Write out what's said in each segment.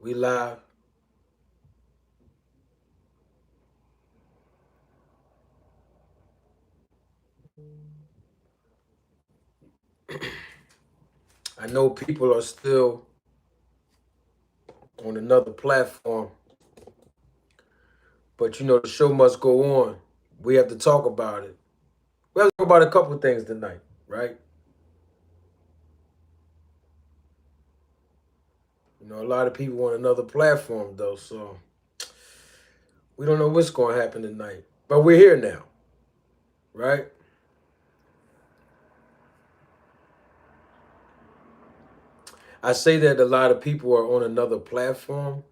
We live. I know people are still on another platform, but you know the show must go on. We have to talk about it. We have to talk about a couple of things tonight, right? You know, a lot of people on another platform though, so we don't know what's going to happen tonight. But we're here now, right? I say that a lot of people are on another platform.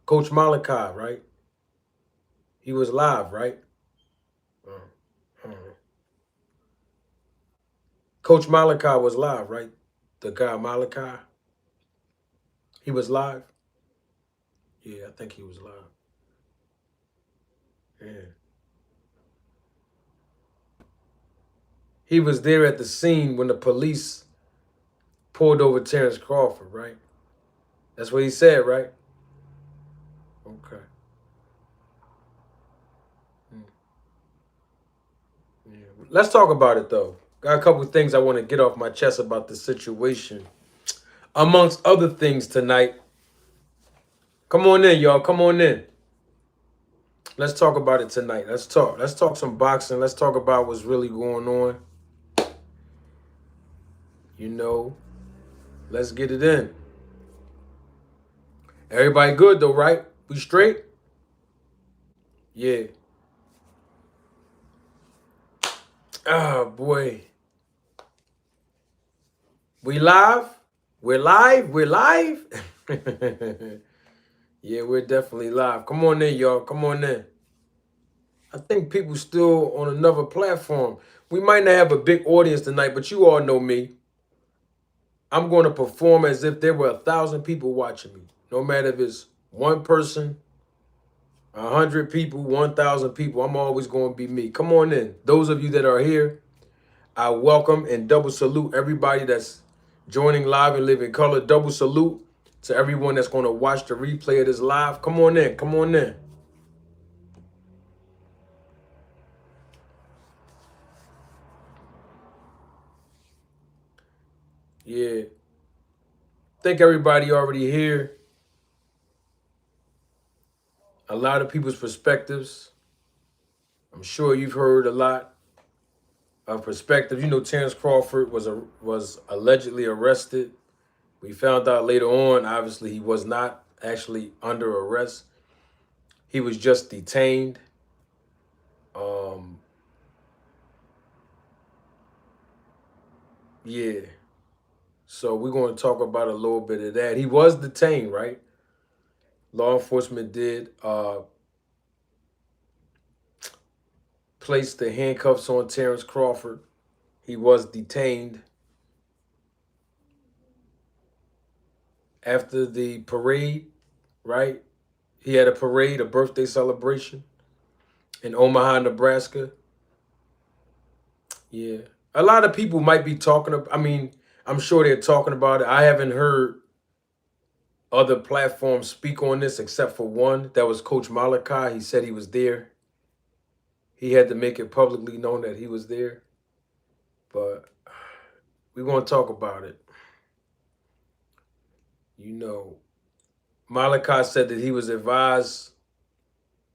Coach Malachi, right? He was live, right? Uh, uh, Coach Malachi was live, right? The guy Malachi, he was live. Yeah, I think he was live. Yeah. He was there at the scene when the police pulled over Terence Crawford, right? That's what he said, right? Okay. Mm, yeah. Let's talk about it though. Got a couple of things I want to get off my chest about the situation. Amongst other things tonight. Come on in, y'all. Come on in. Let's talk about it tonight. Let's talk. Let's talk some boxing. Let's talk about what's really going on. You know, let's get it in. Everybody good though, right? We straight? Yeah. Oh boy. We live? We're live? We're live? Yeah, we're definitely live. Come on in, y'all. Come on in. I think people still on another platform. We might not have a big audience tonight, but you all know me. I'm going to perform as if there were 1,000 people watching me. No matter if it's one person, 100 people, 1,000 people, I'm always going to be me. Come on in. Those of you that are here, I welcome and double salute everybody that's joining live and live in color. Double salute to everyone that's going to watch the replay of this live. Come on in. Come on in. Yeah. Think everybody already here. A lot of people's perspectives. I'm sure you've heard a lot of perspectives. You know, Terence Crawford was allegedly arrested. We found out later on, obviously, he was not actually under arrest. He was just detained. Um, yeah. So we're going to talk about a little bit of that. He was detained, right? Law enforcement did place the handcuffs on Terence Crawford. He was detained after the parade, right? He had a parade, a birthday celebration in Omaha, Nebraska. Yeah. A lot of people might be talking about, I mean, I'm sure they're talking about it. I haven't heard other platforms speak on this except for one. That was Coach Malachi. He said he was there. He had to make it publicly known that he was there. But we're going to talk about it. You know, Malachi said that he was advised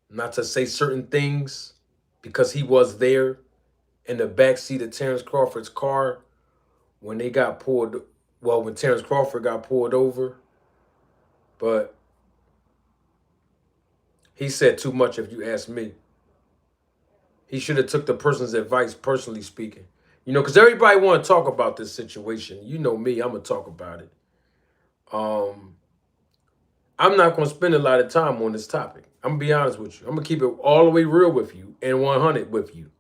not to say certain things because he was there in the backseat of Terence Crawford's car when they got pulled. Well, when Terence Crawford got pulled over. But he said too much, if you ask me. He should have took the person's advice, personally speaking. You know, because everybody want to talk about this situation. You know me, I'm going to talk about it. I'm not going to spend a lot of time on this topic. I'm going to be honest with you. I'm going to keep it all the way real with you and 100 with you.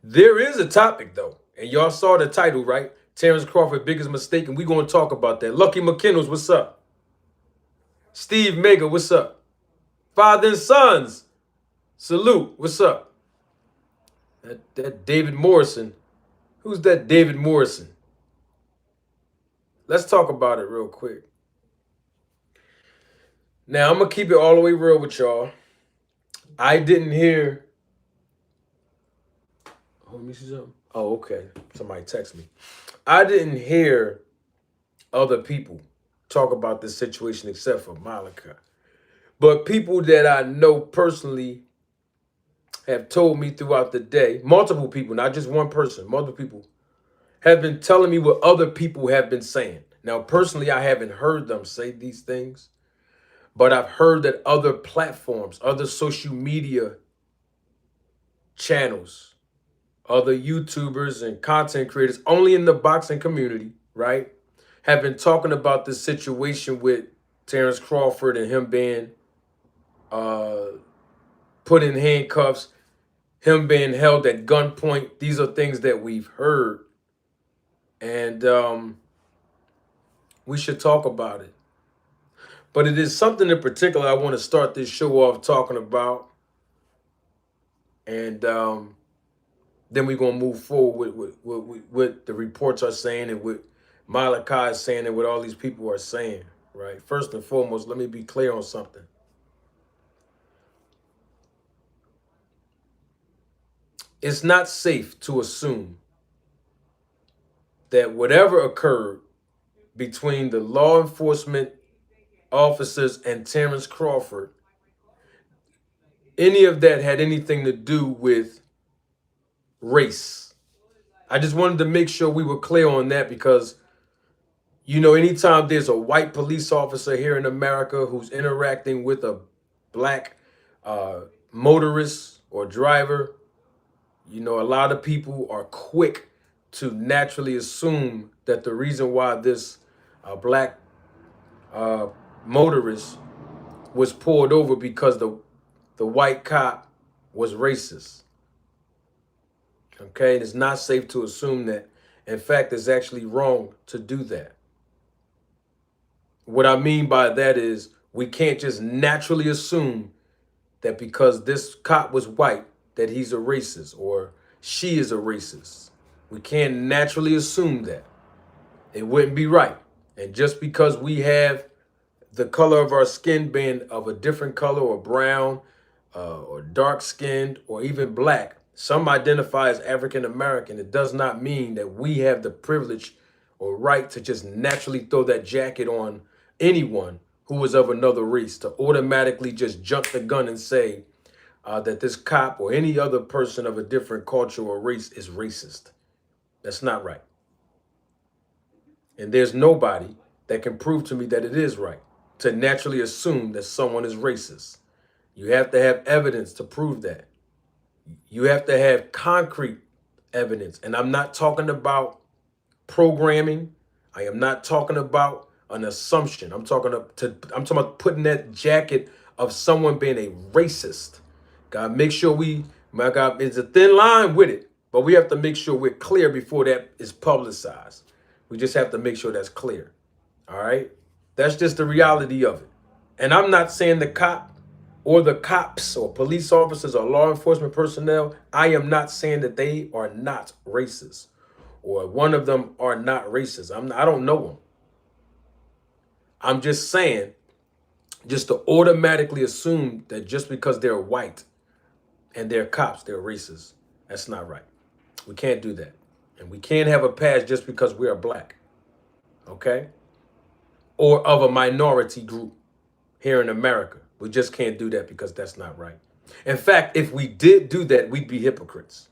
There is a topic, though. And y'all saw the title, right? Terence Crawford, biggest mistake. And we're going to talk about that. Lucky McKinnell's, what's up? Steve Mega, what's up? Father and Sons, salute, what's up? That David Morrison. Who's that David Morrison? Let's talk about it real quick. Now, I'm going to keep it all the way real with y'all. I didn't hear. Oh, let me see something. Oh, okay. Somebody text me. I didn't hear other people talk about this situation except for Malika. But people that I know personally have told me throughout the day, multiple people, not just one person, multiple people, have been telling me what other people have been saying. Now, personally, I haven't heard them say these things, but I've heard that other platforms, other social media channels, other YouTubers and content creators, only in the boxing community, right, have been talking about this situation with Terence Crawford and him being put in handcuffs, him being held at gunpoint. These are things that we've heard, and we should talk about it. But it is something in particular I want to start this show off talking about, and then we're going to move forward with what the reports are saying and what Malachi is saying and what all these people are saying, right? First and foremost, let me be clear on something. It's not safe to assume that whatever occurred between the law enforcement officers and Terence Crawford, any of that had anything to do with race. I just wanted to make sure we were clear on that because, you know, anytime there's a white police officer here in America who's interacting with a black motorist or driver, you know, a lot of people are quick to naturally assume that the reason why this black motorist was pulled over because the white cop was racist. Okay, it's not safe to assume that. In fact, it's actually wrong to do that. What I mean by that is we can't just naturally assume that because this cop was white that he's a racist or she is a racist. We can't naturally assume that. It wouldn't be right. And just because we have the color of our skin being of a different color or brown or dark skinned or even black, some identify as African American, it does not mean that we have the privilege or right to just naturally throw that jacket on anyone who is of another race, to automatically just jump the gun and say that this cop or any other person of a different culture or race is racist. That's not right. And there's nobody that can prove to me that it is right to naturally assume that someone is racist. You have to have evidence to prove that. You have to have concrete evidence. And I'm not talking about programming. I am not talking about an assumption. I'm talking about putting that jacket of someone being a racist. God, make sure my God, it's a thin line with it, but we have to make sure we're clear before that is publicized. We just have to make sure that's clear. All right? That's just the reality of it. And I'm not saying the cop or the cops or police officers or law enforcement personnel, I am not saying that they are not racist or one of them are not racist. I don't know them. I'm just saying, just to automatically assume that just because they're white and they're cops, they're racist. That's not right. We can't do that. And we can't have a pass just because we are black. Okay? Or of a minority group here in America. We just can't do that because that's not right. In fact, if we did do that, we'd be hypocrites.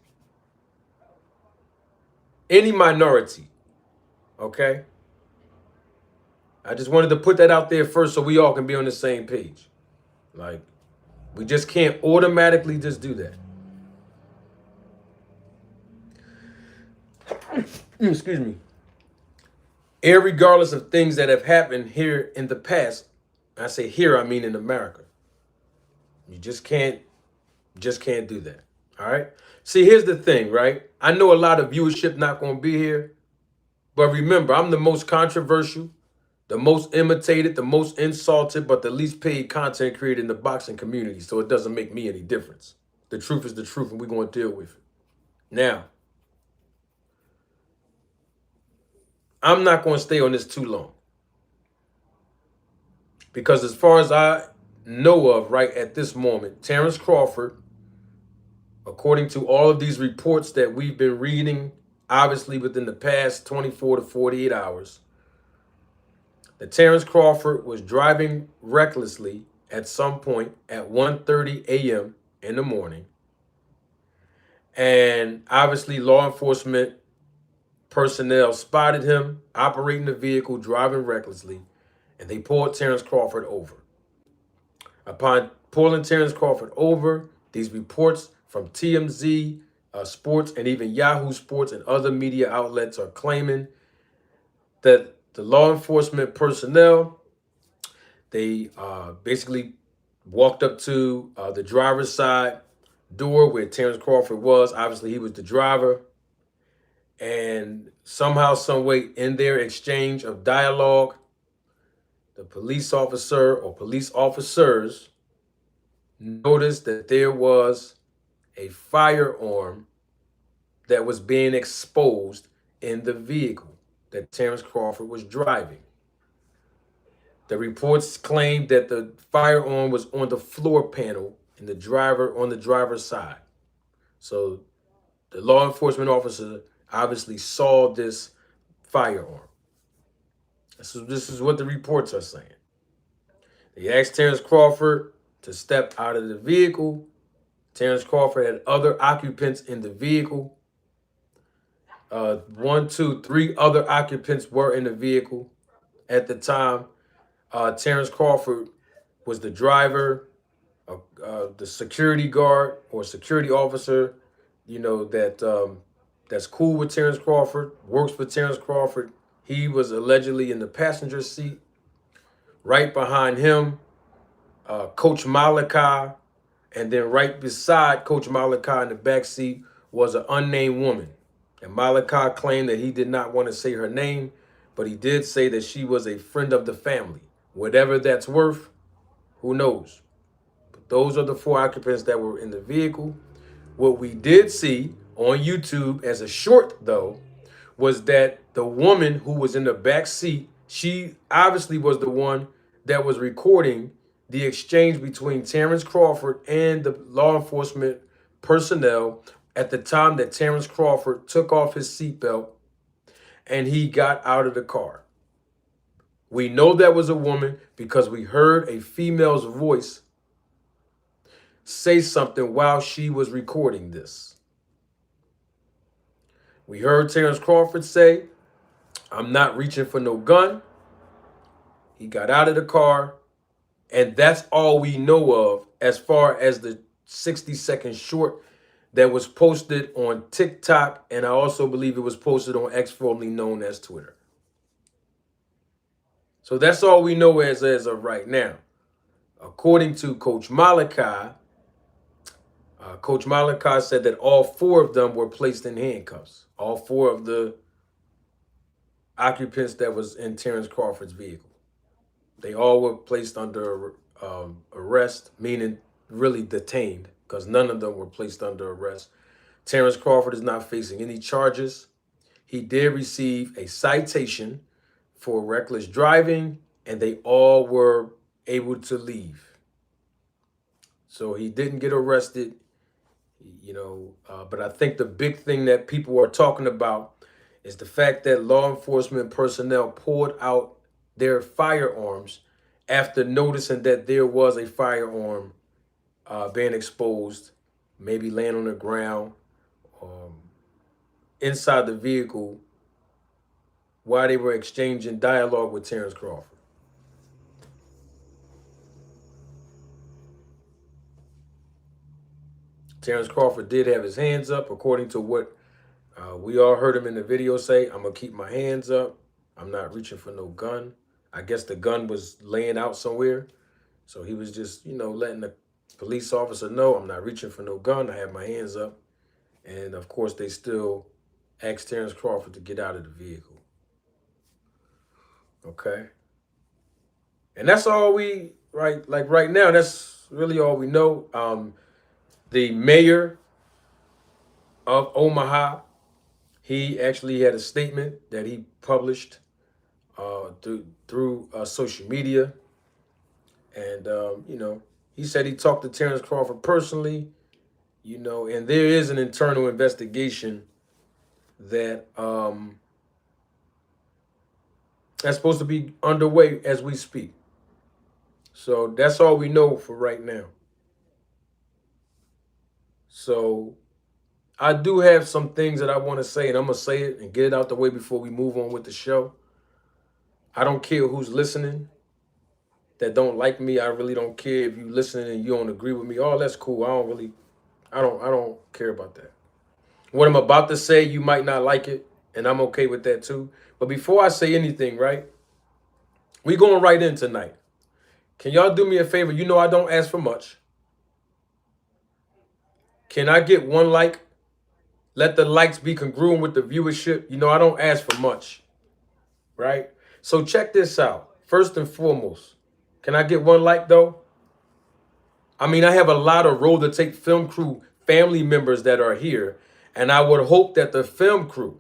Any minority, okay? I just wanted to put that out there first so we all can be on the same page. Like, we just can't automatically just do that. Excuse me. Irregardless of things that have happened here in the past, I say here, I mean in America. You just can't do that. All right. See, here's the thing, right? I know a lot of viewership not going to be here, but remember, I'm the most controversial, the most imitated, the most insulted, but the least paid content creator in the boxing community. So it doesn't make me any difference. The truth is the truth, and we're going to deal with it. Now, I'm not going to stay on this too long. Because as far as know of right at this moment, Terence Crawford, according to all of these reports that we've been reading, obviously within the past 24 to 48 hours, that Terence Crawford was driving recklessly at some point at 1:30 a.m. in the morning. And obviously, law enforcement personnel spotted him operating the vehicle, driving recklessly, and they pulled Terence Crawford over. Upon pulling Terence Crawford over, these reports from TMZ, Sports, and even Yahoo Sports and other media outlets are claiming that the law enforcement personnel, they basically walked up to the driver's side door where Terence Crawford was. Obviously, he was the driver. And somehow, some way, in their exchange of dialogue, the police officer or police officers noticed that there was a firearm that was being exposed in the vehicle that Terence Crawford was driving. The reports claimed that the firearm was on the floor panel and on the driver's side. So the law enforcement officer obviously saw this firearm. This is what the reports are saying. They asked Terence Crawford to step out of the vehicle. Terence Crawford had other occupants in the vehicle. One, two, three other occupants were in the vehicle at the time. Terence Crawford was the driver, the security guard or security officer, that's cool with Terence Crawford, works with Terence Crawford. He was allegedly in the passenger seat. Right behind him, Coach Malachi, and then right beside Coach Malachi in the back seat was an unnamed woman. And Malachi claimed that he did not want to say her name, but he did say that she was a friend of the family. Whatever that's worth, who knows? But those are the four occupants that were in the vehicle. What we did see on YouTube as a short, though, was that the woman who was in the back seat, she obviously was the one that was recording the exchange between Terence Crawford and the law enforcement personnel at the time that Terence Crawford took off his seatbelt and he got out of the car. We know that was a woman because we heard a female's voice say something while she was recording this. We heard Terence Crawford say, "I'm not reaching for no gun." He got out of the car, and that's all we know of as far as the 60-second short that was posted on TikTok, and I also believe it was posted on X, formerly known as Twitter. So that's all we know as of right now. According to Coach Malachi, Coach Malachi said that all four of them were placed in handcuffs. All four of the occupants that was in Terence Crawford's vehicle. They all were placed under arrest, meaning really detained, because none of them were placed under arrest. Terence Crawford is not facing any charges. He did receive a citation for reckless driving, and they all were able to leave. So he didn't get arrested, but I think the big thing that people are talking about is the fact that law enforcement personnel pulled out their firearms after noticing that there was a firearm being exposed, maybe laying on the ground, inside the vehicle while they were exchanging dialogue with Terence Crawford. Terence Crawford did have his hands up, according to what we all heard him in the video say. "I'm going to keep my hands up. I'm not reaching for no gun." I guess the gun was laying out somewhere. So he was just, letting the police officer know, "I'm not reaching for no gun. I have my hands up." And of course, they still asked Terence Crawford to get out of the vehicle. Okay. And that's all right now, that's really all we know. The mayor of Omaha, he actually had a statement that he published through social media. And, he said he talked to Terence Crawford personally, and there is an internal investigation that that's supposed to be underway as we speak. So that's all we know for right now. So I do have some things that I want to say, and I'm going to say it and get it out the way before we move on with the show. I don't care who's listening that don't like me. I really don't care if you listening and you don't agree with me. Oh, that's cool. I don't care about that. What I'm about to say, you might not like it, and I'm okay with that too. But before I say anything, right, we going right in tonight. Can y'all do me a favor? You know I don't ask for much. Can I get one like? Let the likes be congruent with the viewership. You know I don't ask for much, right? So check this out. First and foremost, can I get one like though? I mean, I have a lot of Roll to Tape film crew family members that are here, and I would hope that the film crew,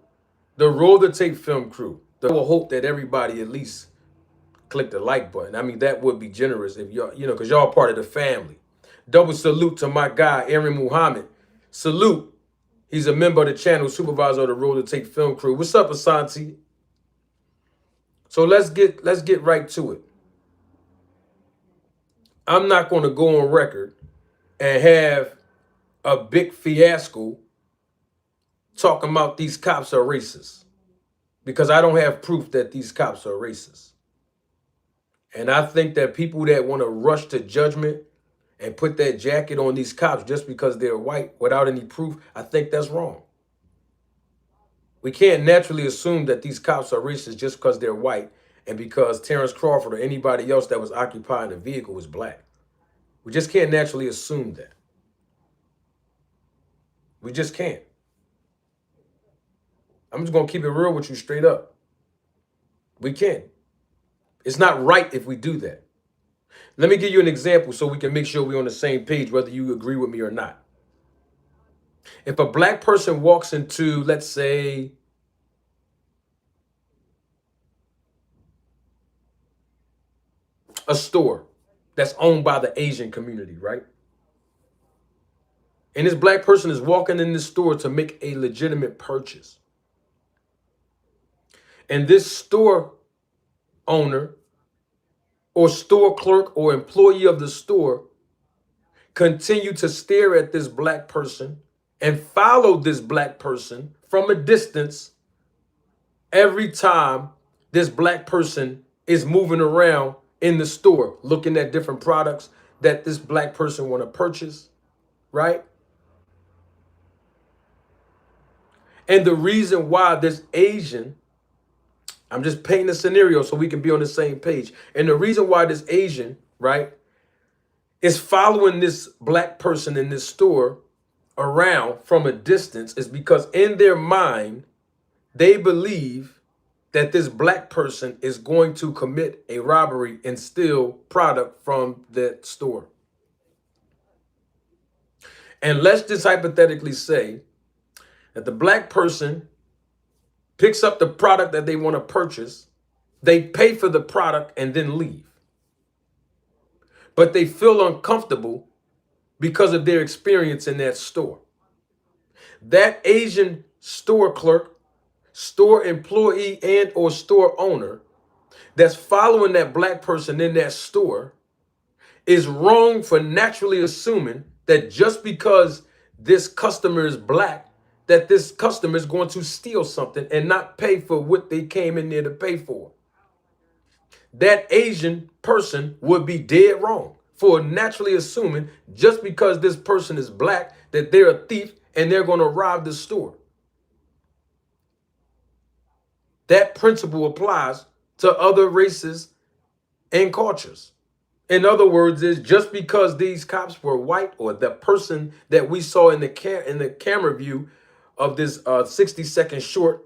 the Roll to Tape film crew, I will hope that everybody at least click the like button. I mean, that would be generous if y'all, because y'all part of the family. Double salute to my guy, Aaron Muhammad. Salute. He's a member of the channel, supervisor of the Roll to Tape film crew. What's up, Asante? So let's get right to it. I'm not going to go on record and have a big fiasco talking about these cops are racist, because I don't have proof that these cops are racist. And I think that people that want to rush to judgment and put that jacket on these cops just because they're white without any proof, I think that's wrong. We can't naturally assume that these cops are racist just because they're white and because Terence Crawford or anybody else that was occupying the vehicle was black. We just can't naturally assume that. We just can't. I'm just going to keep it real with you straight up. We can't. It's not right if we do that. Let me give you an example so we can make sure we're on the same page, whether you agree with me or not. If a black person walks into, let's say, a store that's owned by the Asian community, right? And this black person is walking in this store to make a legitimate purchase. And this store owner or store clerk or employee of the store continue to stare at this black person and follow this black person from a distance every time this black person is moving around in the store, looking at different products that this black person want to purchase, right? And the reason why this Asian, I'm just painting a scenario so we can be on the same page. And the reason why this Asian, right, is following this black person in this store around from a distance is because in their mind, they believe that this black person is going to commit a robbery and steal product from that store. And let's just hypothetically say that the black person picks up the product that they want to purchase, they pay for the product and then leave. But they feel uncomfortable because of their experience in that store. That Asian store clerk, store employee, and or store owner that's following that black person in that store is wrong for naturally assuming that just because this customer is black, that this customer is going to steal something and not pay for what they came in there to pay for. That Asian person would be dead wrong for naturally assuming just because this person is black that they're a thief and they're going to rob the store. That principle applies to other races and cultures. In other words, is just because these cops were white, or the person that we saw in the camera view of this 60-second short,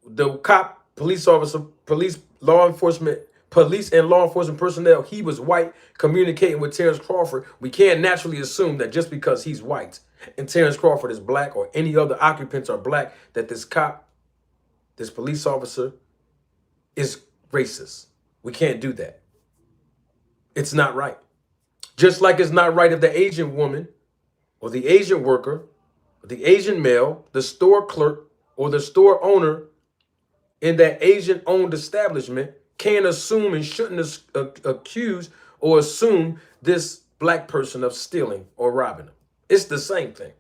the cop, police officer, police and law enforcement personnel, he was white, communicating with Terence Crawford. We can't naturally assume that just because he's white and Terence Crawford is black, or any other occupants are black, that this cop, this police officer, is racist. We can't do that. It's not right. Just like it's not right if the Asian woman or the Asian worker, or the Asian male, the store clerk, or the store owner in that Asian-owned establishment can't assume and shouldn't accuse or assume this black person of stealing or robbing them. It's the same thing.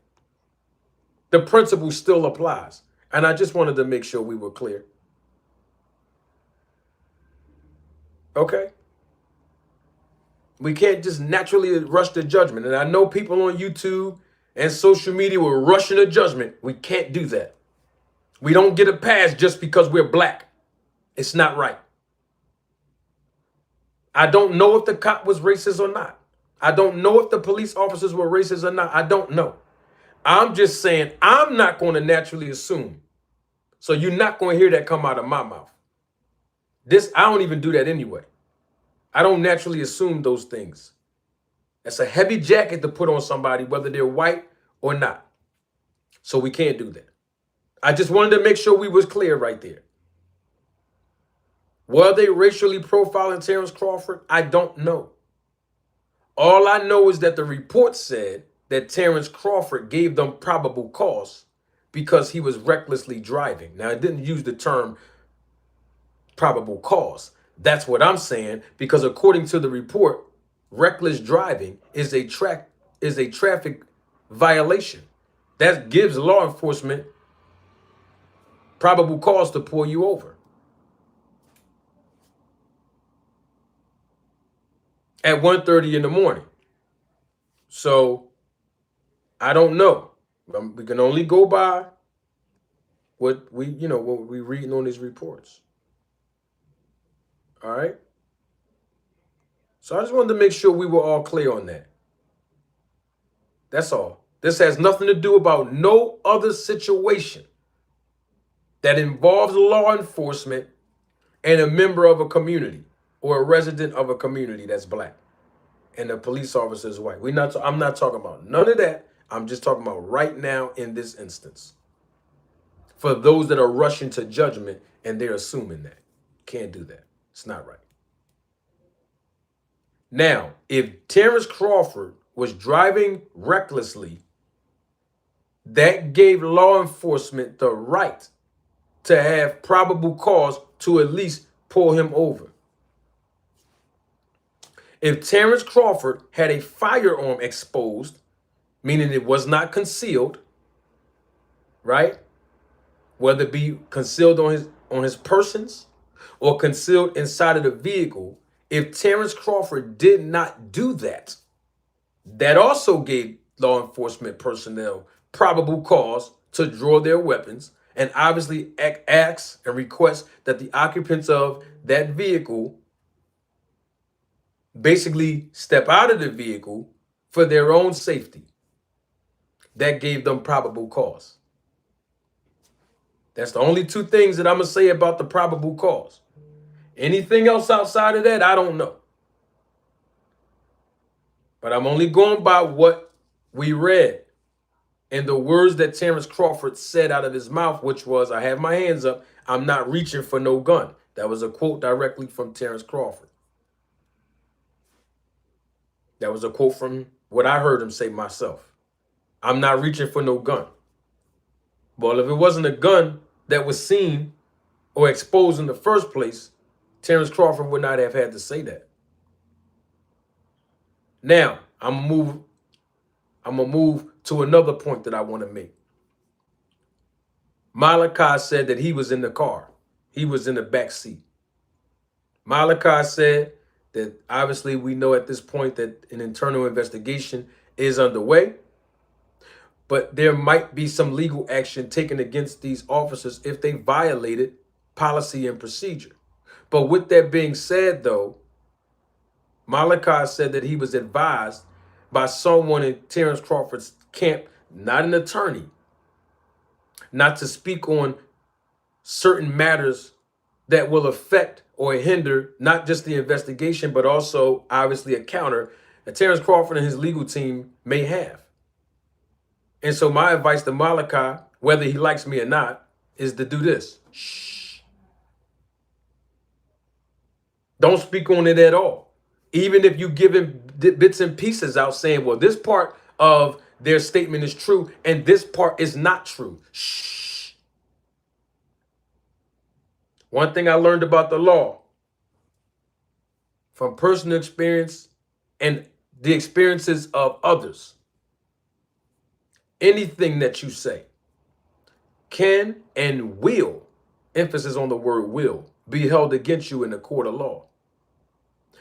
The principle still applies. And I just wanted to make sure we were clear. Okay? We can't just naturally rush to judgment. And I know people on YouTube and social media were rushing to judgment. We can't do that. We don't get a pass just because we're black. It's not right. I don't know if the cop was racist or not. I don't know if the police officers were racist or not. I don't know. I'm just saying I'm not going to naturally assume. So you're not going to hear that come out of my mouth. I don't even do that anyway. I don't naturally assume those things. That's a heavy jacket to put on somebody, whether they're white or not. So we can't do that. I just wanted to make sure we was clear right there. Were they racially profiling Terence Crawford? I don't know. All I know is that the report said that Terence Crawford gave them probable cause because he was recklessly driving. Now, it didn't use the term probable cause. That's what I'm saying, because according to the report, reckless driving is a traffic violation. That gives law enforcement probable cause to pull you over. At 1:30 in the morning. So I don't know. We can only go by what we reading on these reports. All right. So I just wanted to make sure we were all clear on that. That's all. This has nothing to do about no other situation that involves law enforcement and a member of a community or a resident of a community that's black and the police officer is white. I'm not talking about none of that. I'm just talking about right now in this instance. For those that are rushing to judgment and they're assuming that. Can't do that. It's not right. Now, if Terence Crawford was driving recklessly, that gave law enforcement the right to have probable cause to at least pull him over. If Terence Crawford had a firearm exposed, meaning it was not concealed, right? Whether it be concealed on his persons or concealed inside of the vehicle, if Terence Crawford did not do that, that also gave law enforcement personnel probable cause to draw their weapons and obviously ask and request that the occupants of that vehicle basically step out of the vehicle for their own safety. That gave them probable cause. That's the only two things that I'm going to say about the probable cause. Anything else outside of that, I don't know. But I'm only going by what we read and the words that Terence Crawford said out of his mouth, which was, I have my hands up, I'm not reaching for no gun. That was a quote directly from Terence Crawford. That was a quote from what I heard him say myself. I'm not reaching for no gun. Well, if it wasn't a gun that was seen or exposed in the first place, Terence Crawford would not have had to say that. Now, I'm gonna move to another point that I want to make. Malachi said that he was in the car. He was in the back seat. Malachi said that obviously we know at this point that an internal investigation is underway, but there might be some legal action taken against these officers if they violated policy and procedure. But with that being said, though, Malachi said that he was advised by someone in Terence Crawford's camp, not an attorney, not to speak on certain matters that will affect or hinder not just the investigation, but also obviously a counter that Terence Crawford and his legal team may have. And so my advice to Malachi, whether he likes me or not, is to do this. Shh. Don't speak on it at all. Even if you giving bits and pieces out saying, well, this part of their statement is true and this part is not true. Shh. One thing I learned about the law from personal experience and the experiences of others, anything that you say can and will, emphasis on the word will, be held against you in the court of law.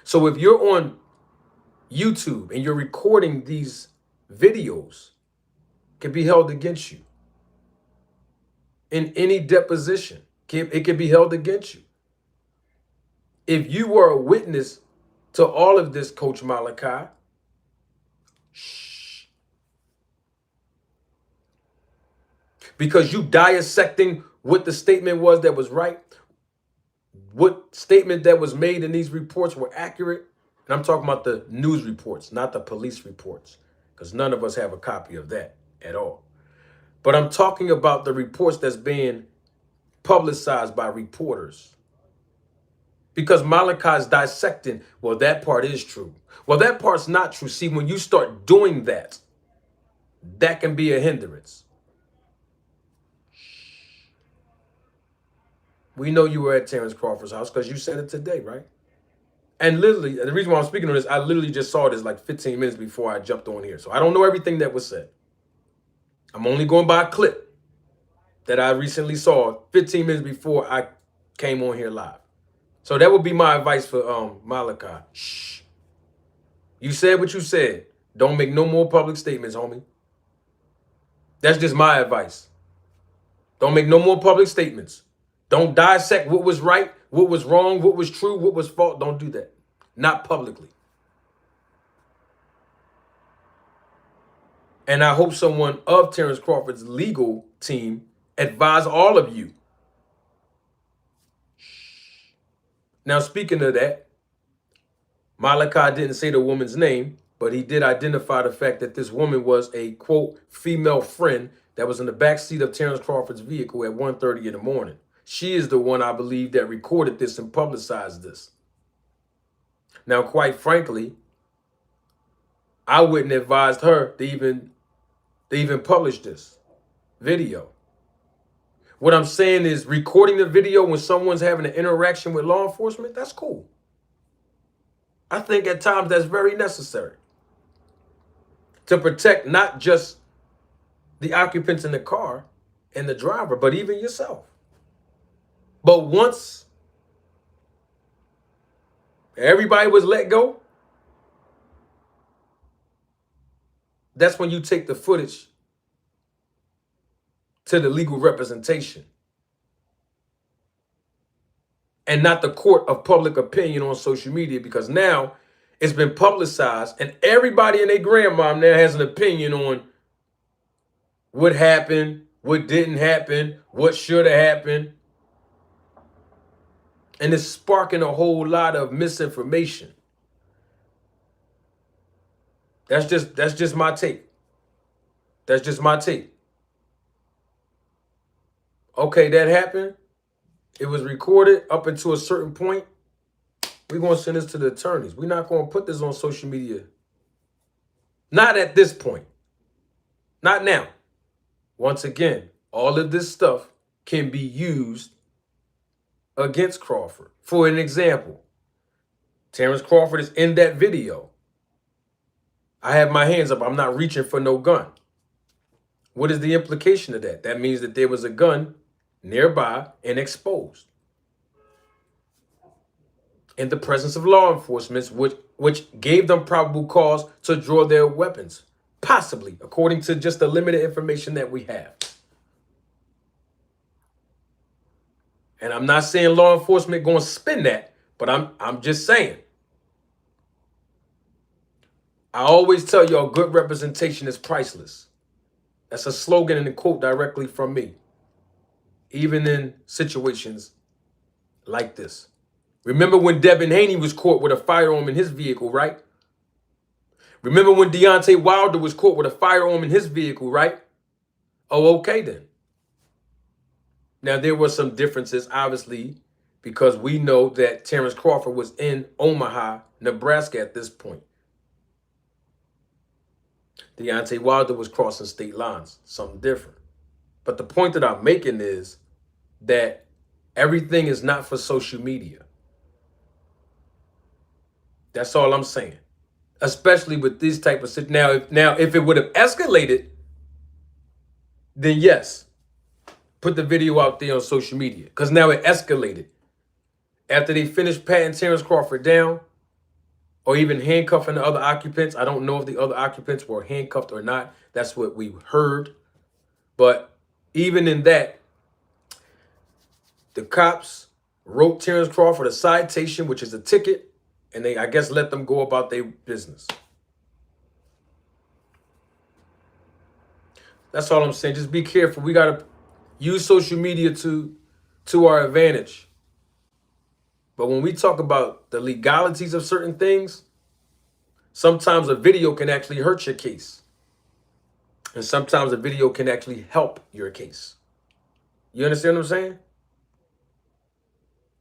So if you're on YouTube and you're recording these videos, it can be held against you. In any deposition, it can be held against you. If you were a witness to all of this, Coach Malachi, shh. Because you dissecting what the statement was that was right, what statement that was made in these reports were accurate. And I'm talking about the news reports, not the police reports, because none of us have a copy of that at all. But I'm talking about the reports that's being publicized by reporters. Because Malachi's dissecting, well, that part is true. Well, that part's not true. See, when you start doing that, that can be a hindrance. We know you were at Terence Crawford's house because you said it today, right? And literally, the reason why I'm speaking on this, I literally just saw this like 15 minutes before I jumped on here. So I don't know everything that was said. I'm only going by a clip that I recently saw 15 minutes before I came on here live. So that would be my advice for Malachi. Shh. You said what you said. Don't make no more public statements, homie. That's just my advice. Don't make no more public statements. Don't dissect what was right, what was wrong, what was true, what was false. Don't do that. Not publicly. And I hope someone of Terence Crawford's legal team advise all of you. Now, speaking of that, Malachi didn't say the woman's name, but he did identify the fact that this woman was a, quote, female friend that was in the backseat of Terence Crawford's vehicle at 1:30 in the morning. She is the one, I believe, that recorded this and publicized this. Now, quite frankly, I wouldn't advise her to even publish this video. What I'm saying is recording the video when someone's having an interaction with law enforcement, that's cool. I think at times that's very necessary to protect not just the occupants in the car and the driver, but even yourself. But once everybody was let go, that's when you take the footage to the legal representation and not the court of public opinion on social media, because now it's been publicized and everybody and their grandma now has an opinion on what happened, what didn't happen, what should have happened. And it's sparking a whole lot of misinformation. That's just my take. That's just my take. Okay, that happened. It was recorded up until a certain point. We're going to send this to the attorneys. We're not going to put this on social media. Not at this point. Not now. Once again, all of this stuff can be used against Crawford. For an example, Terence Crawford is in that video. I have my hands up. I'm not reaching for no gun. What is the implication of that? That means that there was a gun nearby and exposed in the presence of law enforcement, which gave them probable cause to draw their weapons, possibly, according to just the limited information that we have. And I'm not saying law enforcement going to spin that, but I'm just saying. I always tell y'all, good representation is priceless. That's a slogan and a quote directly from me, even in situations like this. Remember when Devin Haney was caught with a firearm in his vehicle, right? Remember when Deontay Wilder was caught with a firearm in his vehicle, right? Oh, okay then. Now, there were some differences, obviously, because we know that Terence Crawford was in Omaha, Nebraska at this point. Deontay Wilder was crossing state lines, something different. But the point that I'm making is that everything is not for social media. That's all I'm saying. Especially with this type of situation. Now, if it would have escalated, then yes, put the video out there on social media. Because now it escalated. After they finished patting Terence Crawford down, or even handcuffing the other occupants. I don't know if the other occupants were handcuffed or not. That's what we heard. But even in that, the cops wrote Terence Crawford a citation, which is a ticket, and they, I guess, let them go about their business. That's all I'm saying. Just be careful. We got to use social media to our advantage. But when we talk about the legalities of certain things, sometimes a video can actually hurt your case. And sometimes a video can actually help your case. You understand what I'm saying?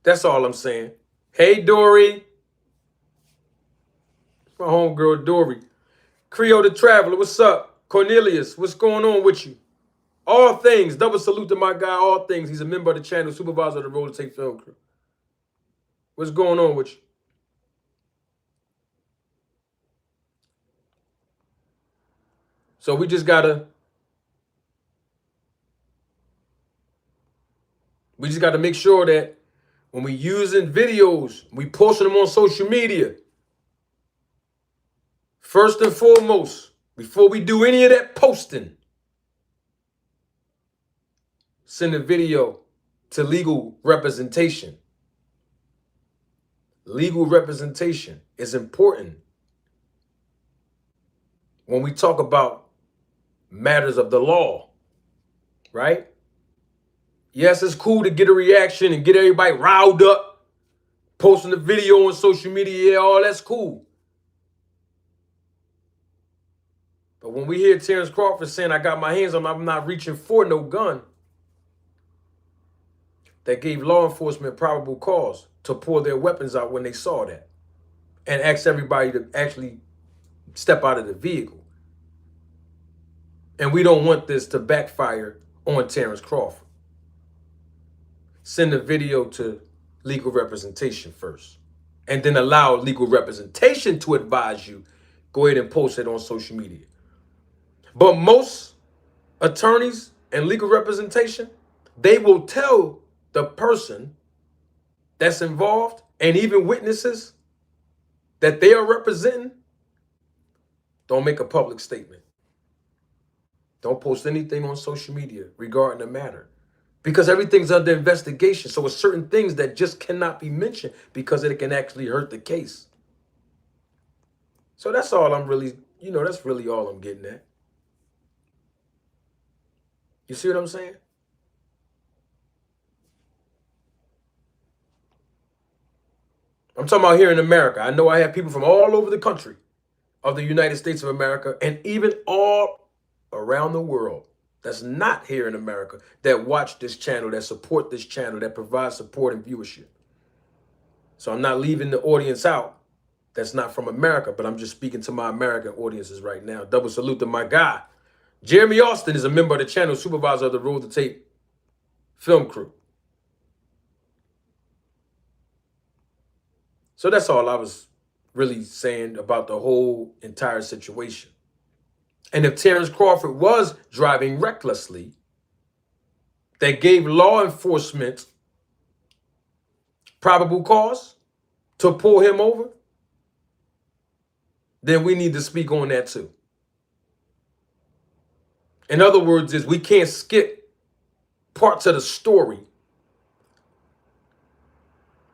That's all I'm saying. Hey, Dory. My homegirl, Dory. Creole the Traveler, what's up? Cornelius, what's going on with you? All things. Double salute to my guy, All Things. He's a member of the channel, supervisor of the Roll to Tape Film Crew. What's going on with you? So we just gotta make sure that when we using videos, we posting them on social media. First and foremost, before we do any of that posting, send a video to legal representation. Legal representation is important when we talk about matters of the law, right? Yes, it's cool to get a reaction and get everybody riled up, posting the video on social media, yeah, all that's cool. But when we hear Terence Crawford saying, I got my hands on, I'm not reaching for no gun, that gave law enforcement probable cause to pull their weapons out when they saw that and ask everybody to actually step out of the vehicle. And we don't want this to backfire on Terence Crawford. Send the video to legal representation first, and then allow legal representation to advise you. Go ahead and post it on social media. But most attorneys and legal representation, they will tell the person that's involved and even witnesses that they are representing, don't make a public statement. Don't post anything on social media regarding the matter, because everything's under investigation. So it's certain things that just cannot be mentioned because it can actually hurt the case. So that's all I'm really, that's really all I'm getting at. You see what I'm saying? I'm talking about here in America. I know I have people from all over the country of the United States of America and even all around the world that's not here in America that watch this channel, that support this channel, that provide support and viewership. So I'm not leaving the audience out that's not from America, but I'm just speaking to my American audiences right now. Double salute to my guy. Jeremy Austin is a member of the channel, supervisor of the Roll to Tape Film Crew. So that's all I was really saying about the whole entire situation. And if Terence Crawford was driving recklessly, that gave law enforcement probable cause to pull him over, then we need to speak on that too. In other words, is we can't skip parts of the story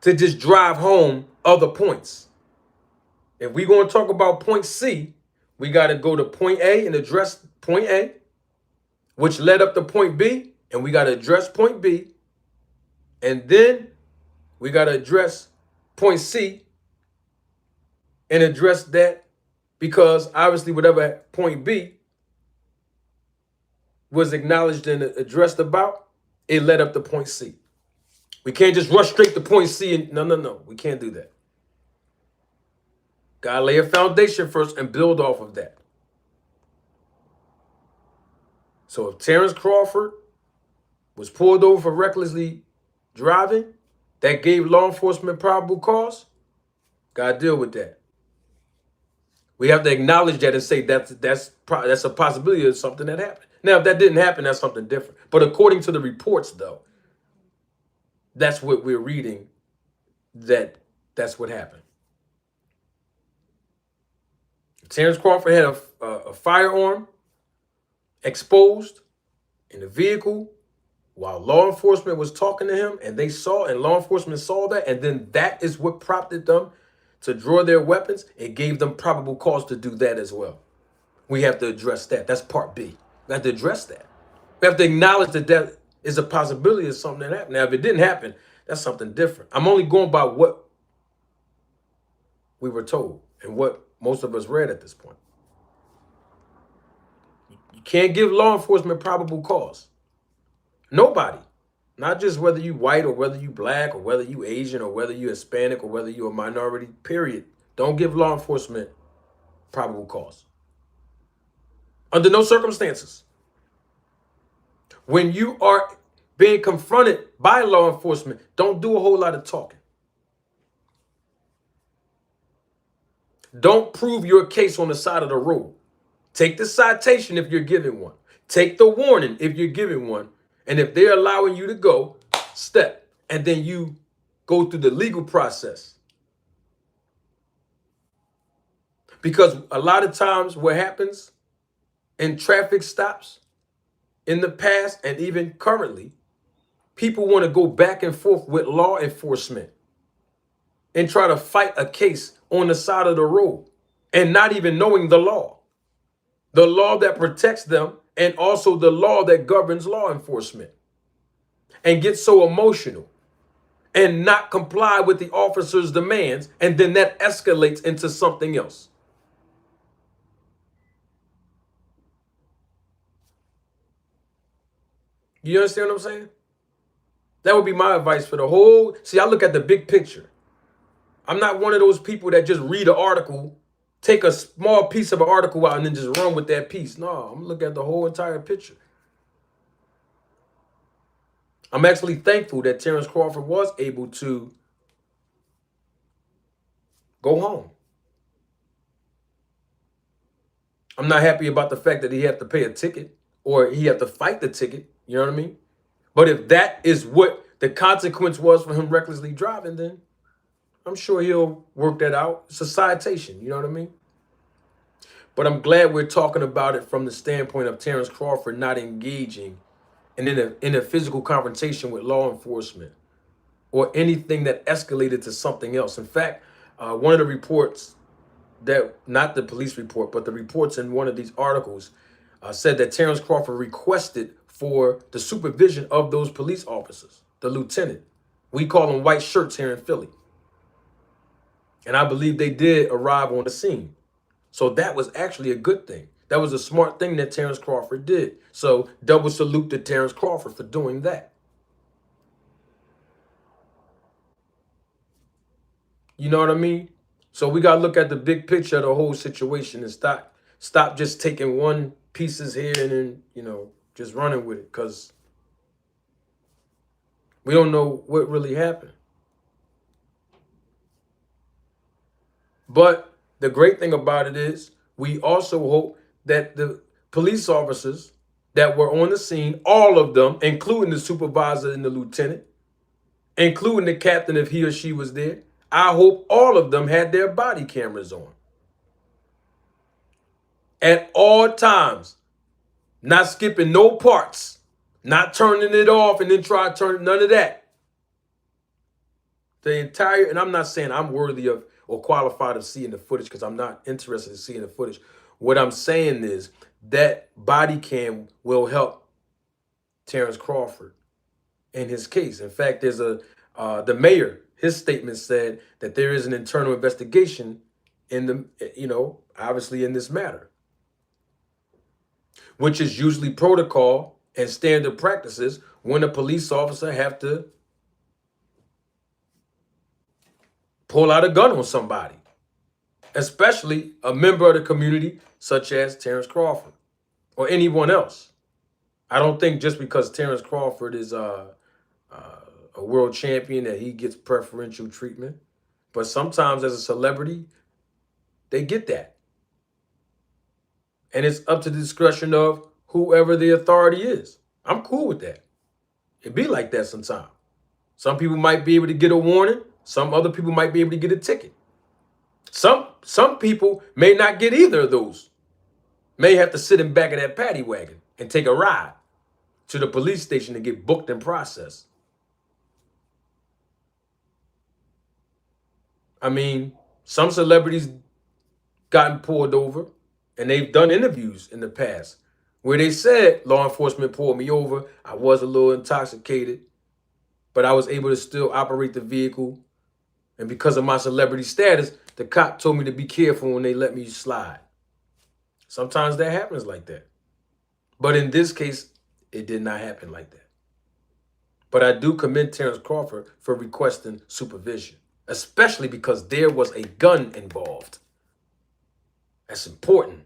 to just drive home other points. If we're going to talk about point C, we got to go to point A and address point A, which led up to point B, and we got to address point B. And then we got to address point C and address that, because obviously whatever point B was acknowledged and addressed about, it led up to point C. We can't just rush straight to point C and no. We can't do that. Gotta lay a foundation first and build off of that. So if Terence Crawford was pulled over for recklessly driving, that gave law enforcement probable cause, gotta deal with that. We have to acknowledge that and say that's a possibility of something that happened. Now, if that didn't happen, that's something different. But according to the reports, though, that's what we're reading, that's what happened. Terence Crawford had a firearm exposed in the vehicle while law enforcement was talking to him, and law enforcement saw that, and then that is what prompted them to draw their weapons. It gave them probable cause to do that as well. We have to address that. That's part B. We have to address that. We have to acknowledge that is a possibility of something that happened. Now, if it didn't happen, that's something different. I'm only going by what we were told and what most of us read at this point. You can't give law enforcement probable cause. Nobody. Not just whether you white or whether you black or whether you Asian or whether you Hispanic or whether you're a minority, period. Don't give law enforcement probable cause. Under no circumstances. When you are being confronted by law enforcement, don't do a whole lot of talking. Don't prove your case on the side of the road. Take the citation if you're given one. Take the warning if you're given one. And if they're allowing you to go, step. And then you go through the legal process. Because a lot of times what happens in traffic stops in the past and even currently, people want to go back and forth with law enforcement and try to fight a case on the side of the road and not even knowing the law that protects them, and also the law that governs law enforcement, and get so emotional and not comply with the officer's demands, and then that escalates into something else. You understand what I'm saying? That would be my advice for the whole. See, I look at the big picture. I'm not one of those people that just read an article, take a small piece of an article out, and then just run with that piece. No, I'm looking at the whole entire picture. I'm actually thankful that Terence Crawford was able to go home. I'm not happy about the fact that he had to pay a ticket or he had to fight the ticket. You know what I mean? But if that is what the consequence was for him recklessly driving, then I'm sure he'll work that out. It's a citation. You know what I mean? But I'm glad we're talking about it from the standpoint of Terence Crawford not engaging in a physical confrontation with law enforcement or anything that escalated to something else. In fact, one of the reports that, not the police report, but the reports in one of these articles said that Terence Crawford requested for the supervision of those police officers, the lieutenant. We call them white shirts here in Philly. And I believe they did arrive on the scene. So that was actually a good thing. That was a smart thing that Terence Crawford did. So double salute to Terence Crawford for doing that. You know what I mean? So we got to look at the big picture of the whole situation and stop just taking one pieces here and then, just running with it, because we don't know what really happened. But the great thing about it is we also hope that the police officers that were on the scene, all of them, including the supervisor and the lieutenant, including the captain if he or she was there, I hope all of them had their body cameras on at all times, not skipping no parts, not turning it off and then try to turn it, none of that. The entire, and I'm not saying I'm worthy of or qualified of seeing the footage, because I'm not interested in seeing the footage. What I'm saying is that body cam will help Terence Crawford in his case. In fact, there's the mayor, his statement said that there is an internal investigation in the, obviously in this matter, which is usually protocol and standard practices when a police officer have to pull out a gun on somebody, especially a member of the community such as Terence Crawford or anyone else. I don't think just because Terence Crawford is a world champion that he gets preferential treatment. But sometimes as a celebrity, they get that. And it's up to the discretion of whoever the authority is. I'm cool with that. It be like that sometimes. Some people might be able to get a warning. Some other people might be able to get a ticket. Some people may not get either of those. May have to sit in back of that paddy wagon and take a ride to the police station to get booked and processed. I mean, some celebrities gotten pulled over, and they've done interviews in the past where they said law enforcement pulled me over. I was a little intoxicated, but I was able to still operate the vehicle. And because of my celebrity status, the cop told me to be careful when they let me slide. Sometimes that happens like that. But in this case, it did not happen like that. But I do commend Terence Crawford for requesting supervision, especially because there was a gun involved. That's important.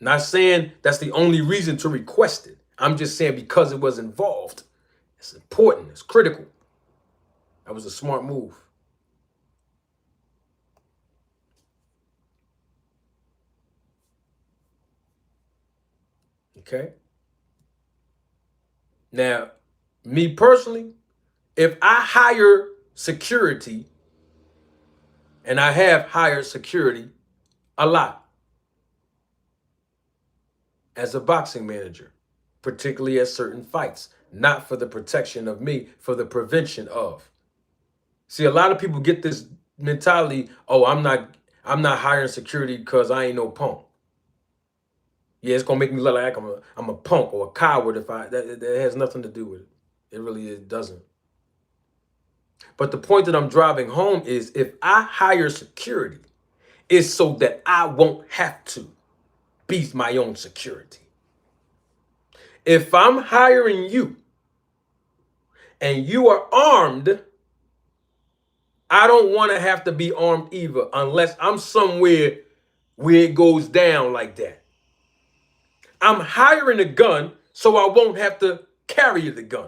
Not saying that's the only reason to request it. I'm just saying because it was involved. It's important. It's critical. That was a smart move. Okay. Now, me personally, if I hire security, and I have hired security a lot as a boxing manager, particularly at certain fights, not for the protection of me, for the prevention of. See, a lot of people get this mentality, oh, I'm not hiring security because I ain't no punk. Yeah, it's gonna make me look like I'm a punk or a coward if that has nothing to do with it. It really doesn't. But the point that I'm driving home is if I hire security, it's so that I won't have to be my own security. If I'm hiring you and you are armed, I don't want to have to be armed either unless I'm somewhere where it goes down like that. I'm hiring a gun so I won't have to carry the gun.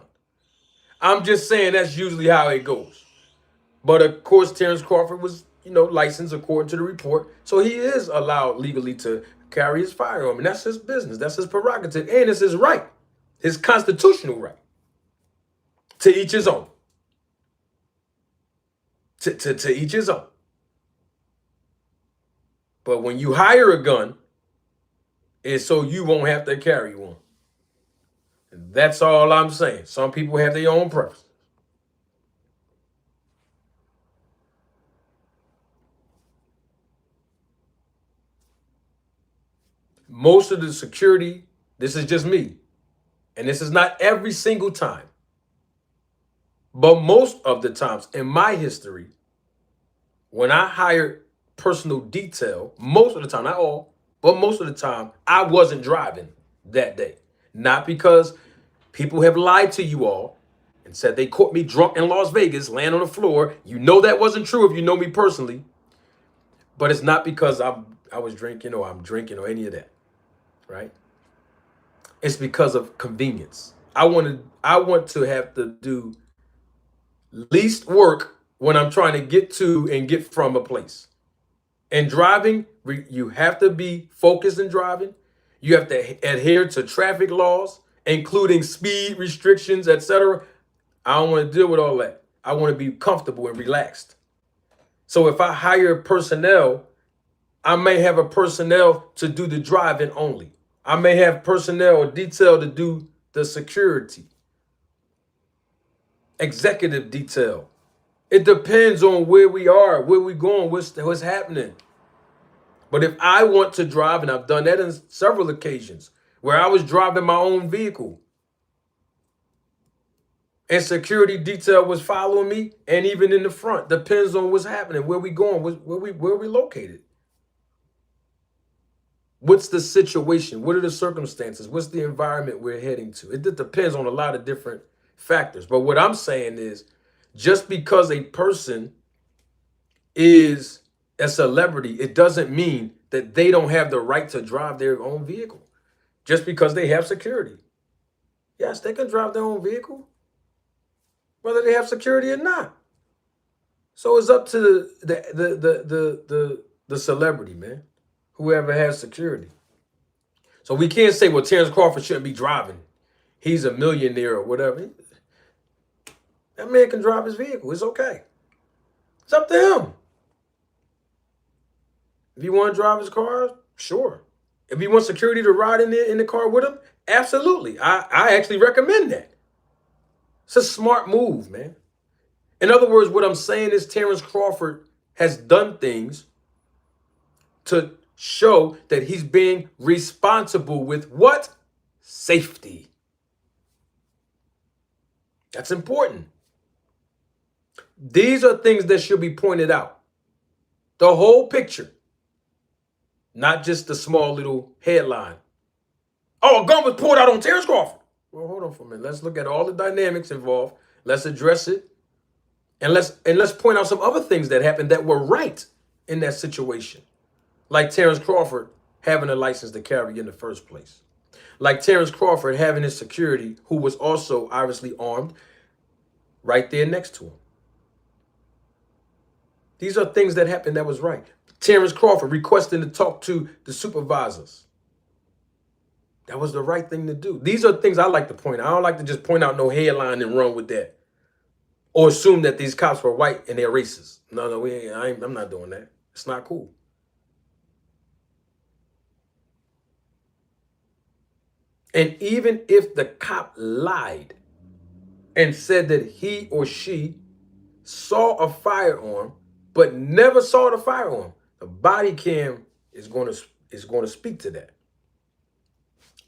I'm just saying that's usually how it goes. But of course, Terence Crawford was, licensed according to the report. So he is allowed legally to carry his firearm. And that's his business. That's his prerogative. And it's his right. His constitutional right. To each his own. To each his own. But when you hire a gun, it's so you won't have to carry one. And that's all I'm saying. Some people have their own preference. Most of the security, this is just me, and this is not every single time, but most of the times in my history, when I hired personal detail, most of the time, not all, but most of the time, I wasn't driving that day. Not because people have lied to you all and said they caught me drunk in Las Vegas, laying on the floor. You know that wasn't true if you know me personally. But it's not because I was drinking or I'm drinking or any of that, right? It's because of convenience. I want to have to do least work when I'm trying to get to and get from a place. And driving, you have to be focused in driving. You have to adhere to traffic laws, including speed restrictions, etc. I don't want to deal with all that. I want to be comfortable and relaxed. So if I hire personnel, I may have a personnel to do the driving only. I may have personnel or detail to do the security. Executive detail. It depends on where we are, where we're going, what's happening. But if I want to drive, and I've done that on several occasions, where I was driving my own vehicle, and security detail was following me, and even in the front, depends on what's happening, where we going, where we located. What's the situation? What are the circumstances? What's the environment we're heading to? It depends on a lot of different factors. But what I'm saying is, just because a person is a celebrity, it doesn't mean that they don't have the right to drive their own vehicle just because they have security. Yes, they can drive their own vehicle, whether they have security or not. So it's up to the celebrity, man, whoever has security. So we can't say, well, Terence Crawford shouldn't be driving. He's a millionaire or whatever. That man can drive his vehicle. It's okay. It's up to him. If he want to drive his car, sure. If he wants security to ride in the car with him, absolutely. I actually recommend that. It's a smart move, man. In other words, what I'm saying is Terence Crawford has done things to show that he's being responsible with what? Safety. That's important. These are things that should be pointed out. The whole picture, not just the small little headline. Oh, a gun was pulled out on Terence Crawford. Well, hold on for a minute. Let's look at all the dynamics involved. Let's address it. And let's point out some other things that happened that were right in that situation. Like Terence Crawford having a license to carry in the first place. Like Terence Crawford having his security, who was also obviously armed, right there next to him. These are things that happened that was right. Terence Crawford requesting to talk to the supervisors. That was the right thing to do. These are things I like to point out. I don't like to just point out no headline and run with that. Or assume that these cops were white and they're racist. No, I'm not doing that. It's not cool. And even if the cop lied and said that he or she saw a firearm but never saw the firearm, the body cam is going to speak to that.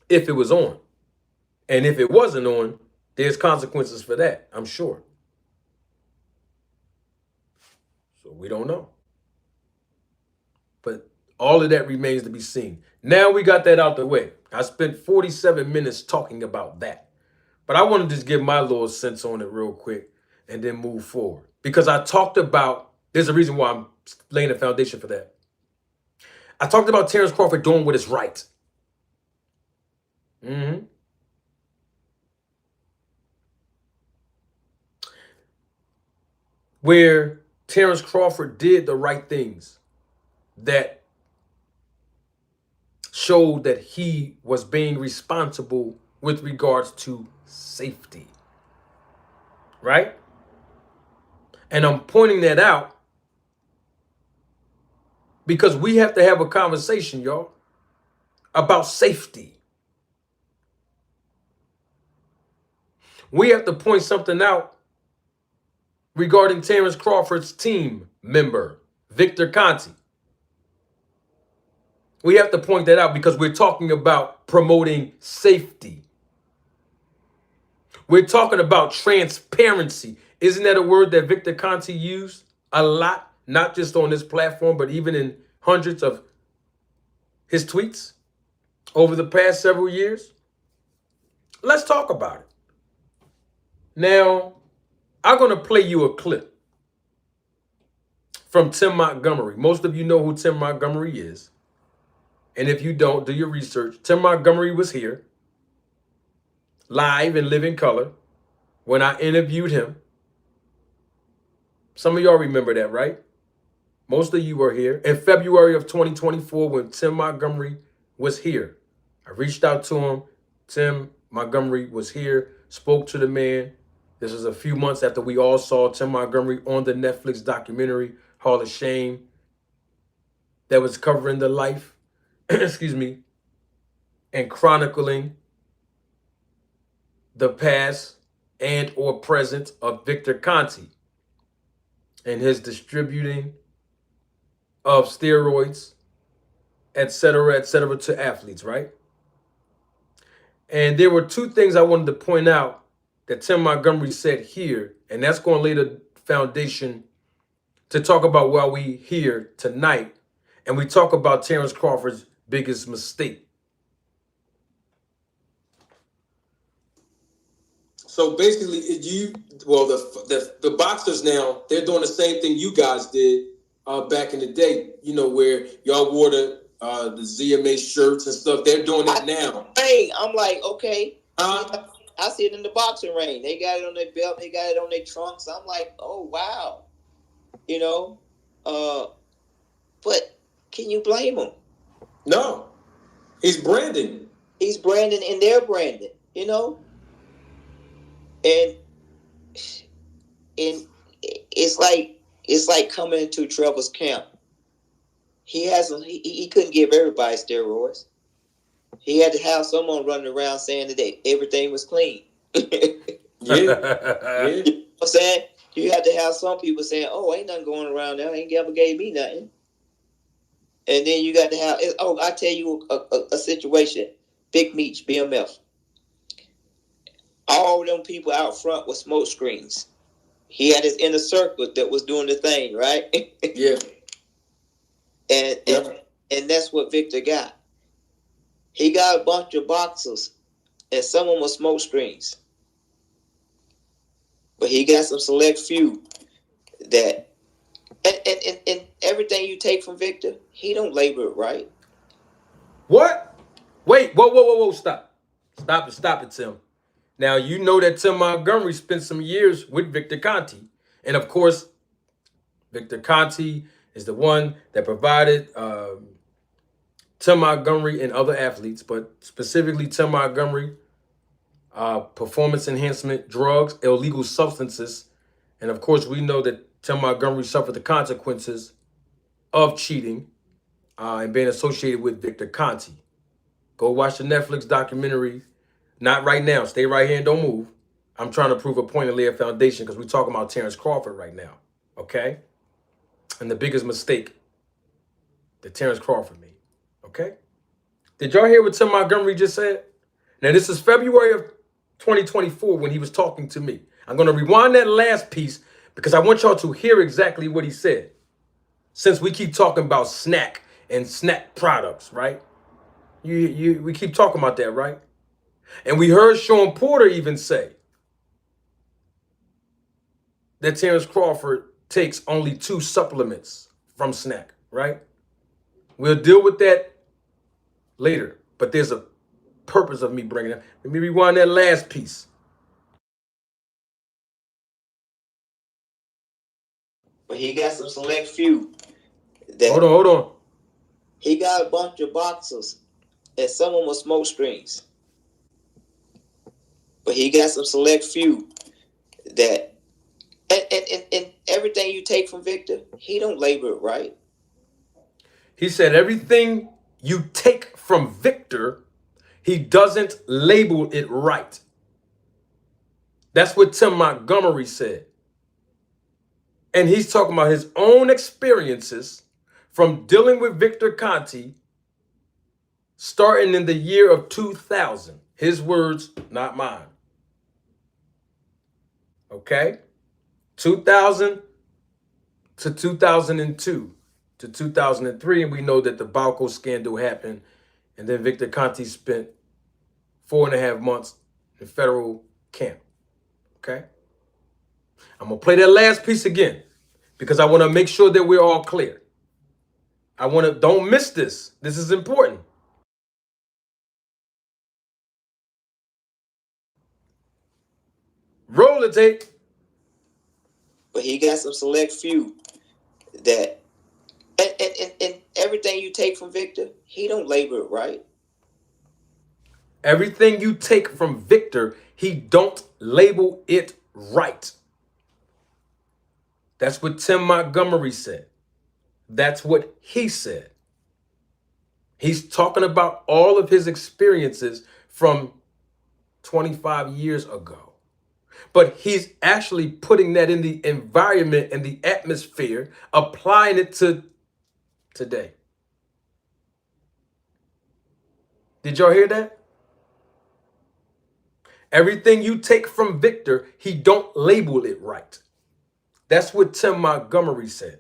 If it was on. And if it wasn't on, there's consequences for that, I'm sure. So we don't know. But all of that remains to be seen. Now we got that out the way. I spent 47 minutes talking about that. But I want to just give my little sense on it real quick and then move forward. Because I talked about, there's a reason why I'm laying the foundation for that. I talked about Terence Crawford doing what is right. Where Terence Crawford did the right things that showed that he was being responsible with regards to safety. Right? And I'm pointing that out because we have to have a conversation, y'all, about safety. We have to point something out regarding Terence Crawford's team member, Victor Conte. We have to point that out because we're talking about promoting safety. We're talking about transparency. Isn't that a word that Victor Conte used a lot? Not just on this platform, but even in hundreds of his tweets over the past several years. Let's talk about it. Now, I'm going to play you a clip from Tim Montgomery. Most of you know who Tim Montgomery is. And if you don't, do your research. Tim Montgomery was here live in living color when I interviewed him. Some of y'all remember that, right? Most of you were here in February of 2024 when Tim Montgomery was here. I reached out to him. Tim Montgomery was here, spoke to the man. This was a few months after we all saw Tim Montgomery on the Netflix documentary, Hall of Shame, that was covering the life, excuse me, and chronicling the past and or present of Victor Conte and his distributing of steroids, et cetera, to athletes, right? And there were two things I wanted to point out that Tim Montgomery said here, and that's going to lay the foundation to talk about why we here tonight, and we talk about Terence Crawford's biggest mistake. So basically, the boxers now, they're doing the same thing you guys did back in the day, where y'all wore the ZMA shirts and stuff. They're doing that now. Hey, I'm like, okay. I see it in the boxing ring. They got it on their belt. They got it on their trunks. I'm like, oh, wow. But can you blame him? No. He's branding. He's branding and they're branding, And it's like coming into Trevor's camp. He couldn't give everybody steroids. He had to have someone running around saying that everything was clean. Yeah. You know what I'm saying? You have to have some people saying, oh, ain't nothing going around there. Ain't ever gave me nothing. And then you got to have, I tell you a situation. Big Meech, BMF. All them people out front with smoke screens. He had his inner circle that was doing the thing, right? Yeah. And that's what Victor got. He got a bunch of boxers, and some of them were smoke screens. But he got some select few that, and everything you take from Victor, he don't label it right. What? Wait, whoa, stop. Stop it, Tim. Now, you know that Tim Montgomery spent some years with Victor Conte. And of course, Victor Conte is the one that provided Tim Montgomery and other athletes, but specifically Tim Montgomery, performance enhancement drugs, illegal substances. And of course, we know that Tim Montgomery suffered the consequences of cheating and being associated with Victor Conte. Go watch the Netflix documentary. Not right now. Stay right here and don't move. I'm trying to prove a point and lay a foundation because we're talking about Terence Crawford right now. Okay? And the biggest mistake that Terence Crawford made. Okay? Did y'all hear what Tim Montgomery just said? Now, this is February of 2024 when he was talking to me. I'm going to rewind that last piece because I want y'all to hear exactly what he said. Since we keep talking about SNAC and SNAC products, right? We keep talking about that, right? And we heard Sean Porter even say that Terence Crawford takes only 2 supplements from SNAC, right? We'll deal with that later, but there's a purpose of me bringing it. Let me rewind that last piece. But he got some select few. Hold on. He got a bunch of boxers, and some of them were smoke screens. But he got some select few that, and everything you take from Victor, he don't label it right. He said everything you take from Victor, he doesn't label it right. That's what Tim Montgomery said. And he's talking about his own experiences from dealing with Victor Conte starting in the year of 2000. His words, not mine. Okay? 2000 to 2002 to 2003. And we know that the Balco scandal happened. And then Victor Conte spent 4.5 months in federal camp. Okay? I'm going to play that last piece again because I want to make sure that we're all clear. Don't miss this. This is important. Roll the tape. But he got some select few that, and everything you take from Victor, he don't label it right. Everything you take from Victor, he don't label it right. That's what Tim Montgomery said. That's what he said. He's talking about all of his experiences from 25 years ago. But he's actually putting that in the environment and the atmosphere, applying it to today. Did y'all hear that? Everything you take from Victor, he don't label it right. That's what Tim Montgomery said.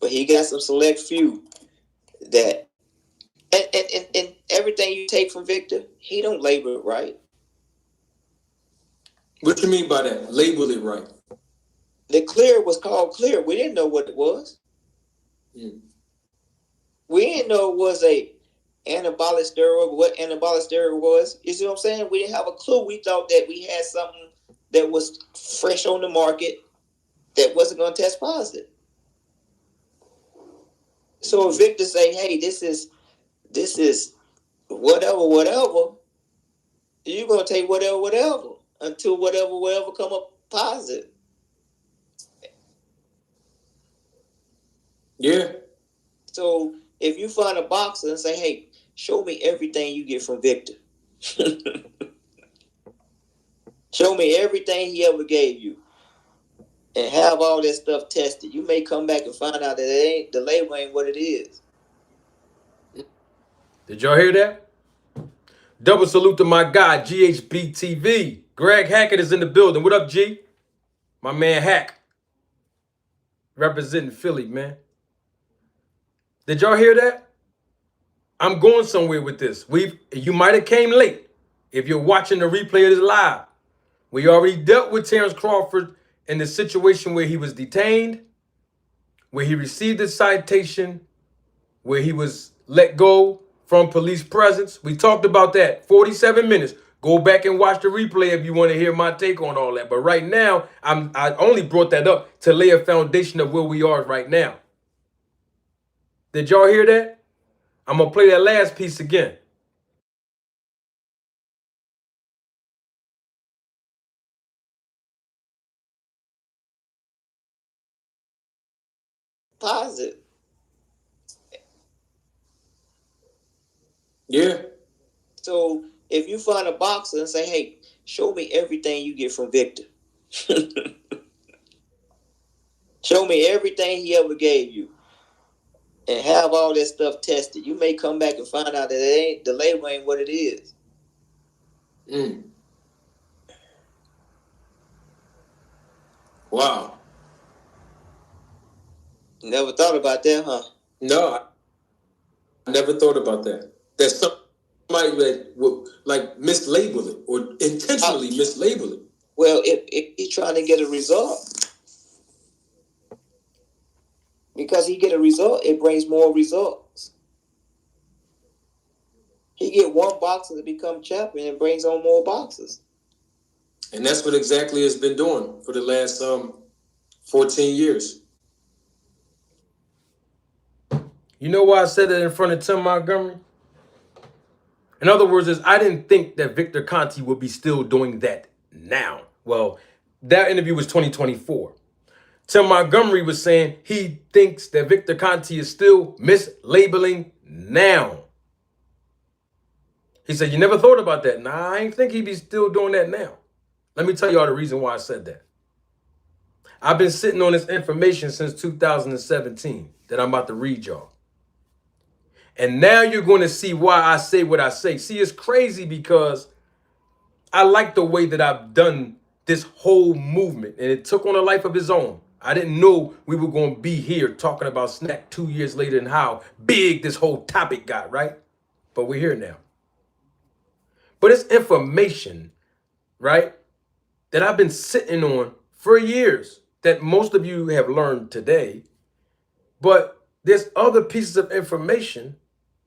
But he got some select few that, and everything you take from Victor, he don't label it right. What you mean by that? Label it right. The clear was called clear. We didn't know what it was. We didn't know it was a anabolic steroid, what anabolic steroid was. You see what I'm saying? We didn't have a clue. We thought that we had something that was fresh on the market that wasn't going to test positive. So if Victor say, hey, this is whatever, you're going to take whatever until whatever come up positive. Yeah. So if you find a boxer and say, hey, show me everything you get from Victor. Show me everything he ever gave you. And have all that stuff tested. You may come back and find out that the label ain't what it is. Did y'all hear that? Double salute to my guy, GHB TV. Greg Hackett is in the building. What up, G? My man Hack. Representing Philly, man. Did y'all hear that? I'm going somewhere with this. You might have came late if you're watching the replay of this live. We already dealt with Terence Crawford in the situation where he was detained, where he received a citation, where he was let go from police presence. We talked about that. 47 minutes. Go back and watch the replay if you want to hear my take on all that. But right now, I only brought that up to lay a foundation of where we are right now. Did y'all hear that? I'm going to play that last piece again. Positive. Yeah. So if you find a boxer and say, hey, show me everything you get from Victor. Show me everything he ever gave you. And have all that stuff tested. You may come back and find out that the label ain't what it is. Wow. Never thought about that, huh? No, I never thought about that. There's somebody that would like mislabel it or intentionally mislabel it. Well, if he's trying to get a result, because he get a result, it brings more results. He get one boxer to become champion and brings on more boxers. And that's what exactly has been doing for the last 14 years. You know why I said that in front of Tim Montgomery? In other words, I didn't think that Victor Conte would be still doing that now. Well, that interview was 2024. Tim Montgomery was saying he thinks that Victor Conte is still mislabeling now. He said, you never thought about that? Nah, I ain't think he'd be still doing that now. Let me tell y'all the reason why I said that. I've been sitting on this information since 2017 that I'm about to read y'all. And now you're going to see why I say what I say. See, it's crazy because I like the way that I've done this whole movement, and it took on a life of its own. I didn't know we were going to be here talking about SNAC 2 years later and how big this whole topic got, right? But we're here now. But it's information, right, that I've been sitting on for years that most of you have learned today. But there's other pieces of information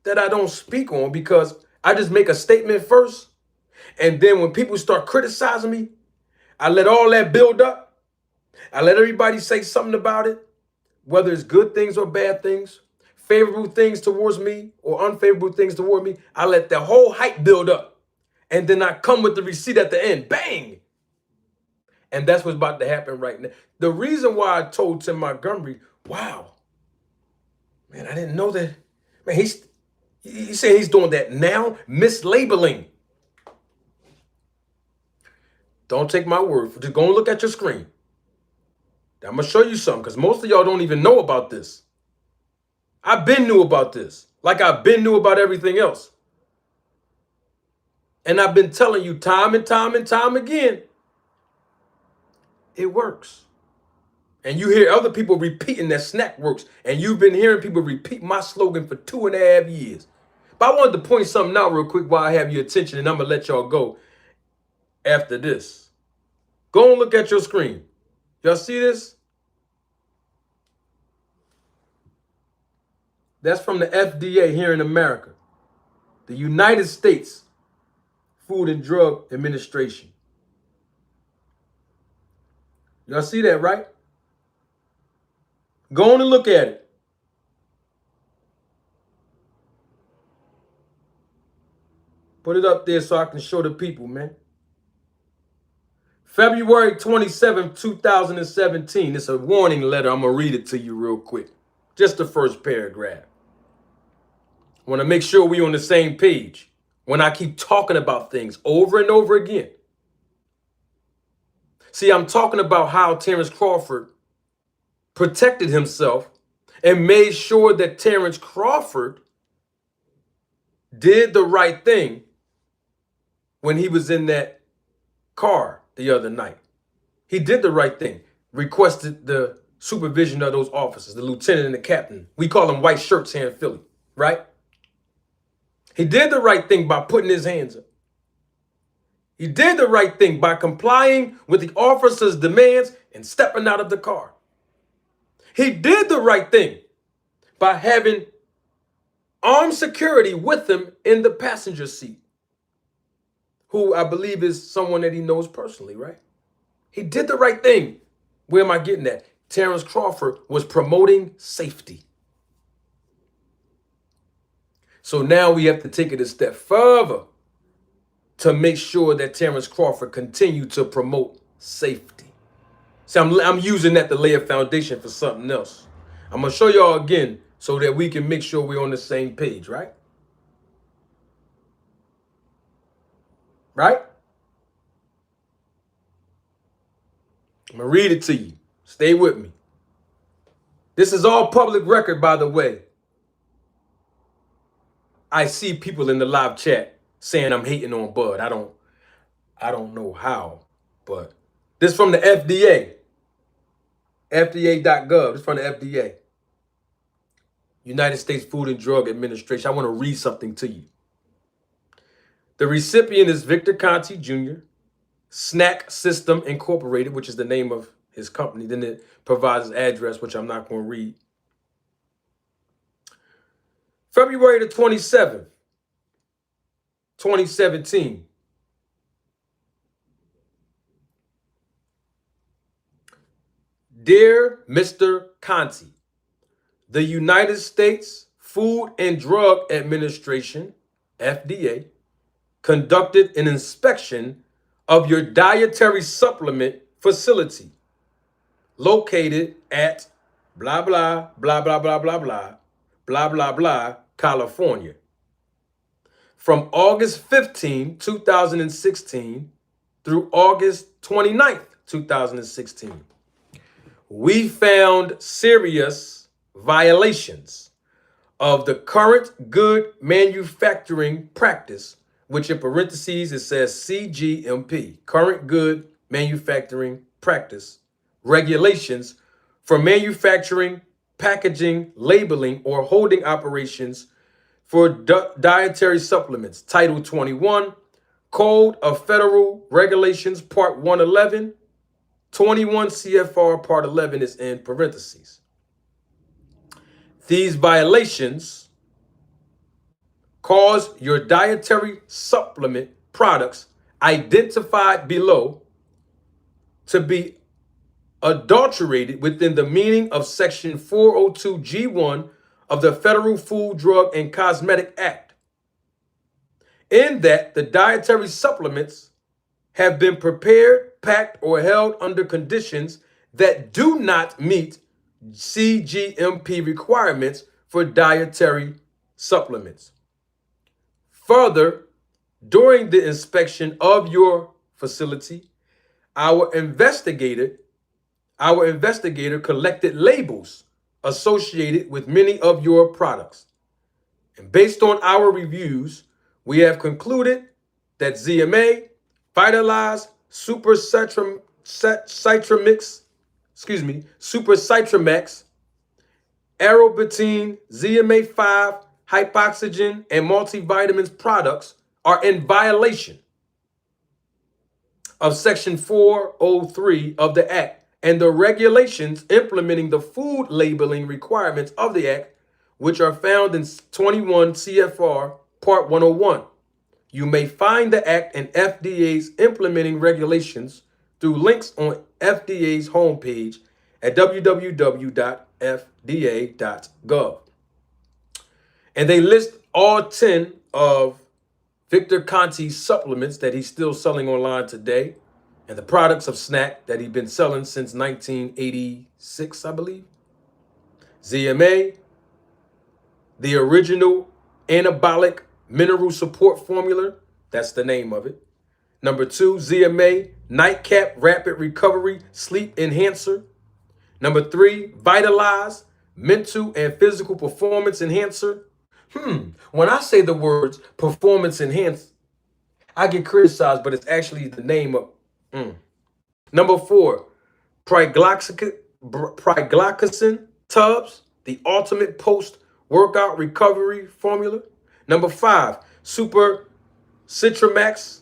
that I don't speak on because I just make a statement first. And then when people start criticizing me, I let all that build up. I let everybody say something about it, whether it's good things or bad things, favorable things towards me or unfavorable things toward me. I let the whole hype build up. And then I come with the receipt at the end. Bang! And that's what's about to happen right now. The reason why I told Tim Montgomery, wow, man, I didn't know that. Man, he's saying he's doing that now, mislabeling. Don't take my word for it. Just go and look at your screen. I'm going to show you something because most of y'all don't even know about this. I've been knew about this, like I've been knew about everything else. And I've been telling you time and time and time again, it works. And you hear other people repeating that SNAC works. And you've been hearing people repeat my slogan for 2.5 years. But I wanted to point something out real quick while I have your attention, and I'm going to let y'all go after this. Go and look at your screen. Y'all see this? That's from the FDA here in America. The United States Food and Drug Administration. Y'all see that, right? Go on and look at it. Put it up there so I can show the people, man. February 27th, 2017. It's a warning letter. I'm going to read it to you real quick. Just the first paragraph. I want to make sure we're on the same page when I keep talking about things over and over again. See, I'm talking about how Terence Crawford protected himself and made sure that Terence Crawford did the right thing when he was in that car the other night. He did the right thing, requested the supervision of those officers, the lieutenant and the captain. We call them white shirts here in Philly, right? He did the right thing by putting his hands up. He did the right thing by complying with the officer's demands and stepping out of the car. He did the right thing by having armed security with him in the passenger seat, who I believe is someone that he knows personally, right? He did the right thing. Where am I getting at? Terence Crawford was promoting safety. So now we have to take it a step further to make sure that Terence Crawford continued to promote safety. See, I'm using that to lay a foundation for something else. I'm going to show y'all again so that we can make sure we're on the same page, right? Right? I'm going to read it to you. Stay with me. This is all public record, by the way. I see people in the live chat saying I'm hating on Bud. I don't know how, but this is from the FDA. FDA.gov. This is from the FDA. United States Food and Drug Administration. I want to read something to you. The recipient is Victor Conte Jr., SNAC System Incorporated, which is the name of his company. Then it provides his address, which I'm not going to read. February the 27th, 2017. Dear Mr. Conte, the United States Food and Drug Administration, FDA, conducted an inspection of your dietary supplement facility located at blah, blah, blah, blah, blah, blah, blah, blah, blah, blah, California. From August 15, 2016 through August 29th, 2016. We found serious violations of the current good manufacturing practice, which in parentheses it says CGMP, current good manufacturing practice, regulations for manufacturing, packaging, labeling, or holding operations for dietary supplements, Title 21, Code of Federal Regulations, Part 111, 21 CFR Part 11 is in parentheses. These violations cause your dietary supplement products identified below to be adulterated within the meaning of Section 402G1 of the Federal Food, Drug, and Cosmetic Act, in that the dietary supplements have been prepared, packed, or held under conditions that do not meet CGMP requirements for dietary supplements. Further, during the inspection of your facility, our investigator collected labels associated with many of your products. And based on our reviews, we have concluded that ZMA, Vitalize, Super Citramax, Aerobutine, ZMA5, Hypoxygen, and multivitamins products are in violation of Section 403 of the Act and the regulations implementing the food labeling requirements of the Act, which are found in 21 CFR Part 101. You may find the Act and FDA's implementing regulations through links on FDA's homepage at www.fda.gov. And they list all 10 of Victor Conte's supplements that he's still selling online today, and the products of SNAC that he's been selling since 1986, I believe. ZMA, the original anabolic mineral support formula, that's the name of it. Number 2, ZMA, nightcap rapid recovery sleep enhancer. Number 3, Vitalize, mental and physical performance enhancer. When I say the words performance enhancer, I get criticized, but it's actually the name of. Number 4, Priglycin tubs, the ultimate post-workout recovery formula. Number 5, Super Citramax,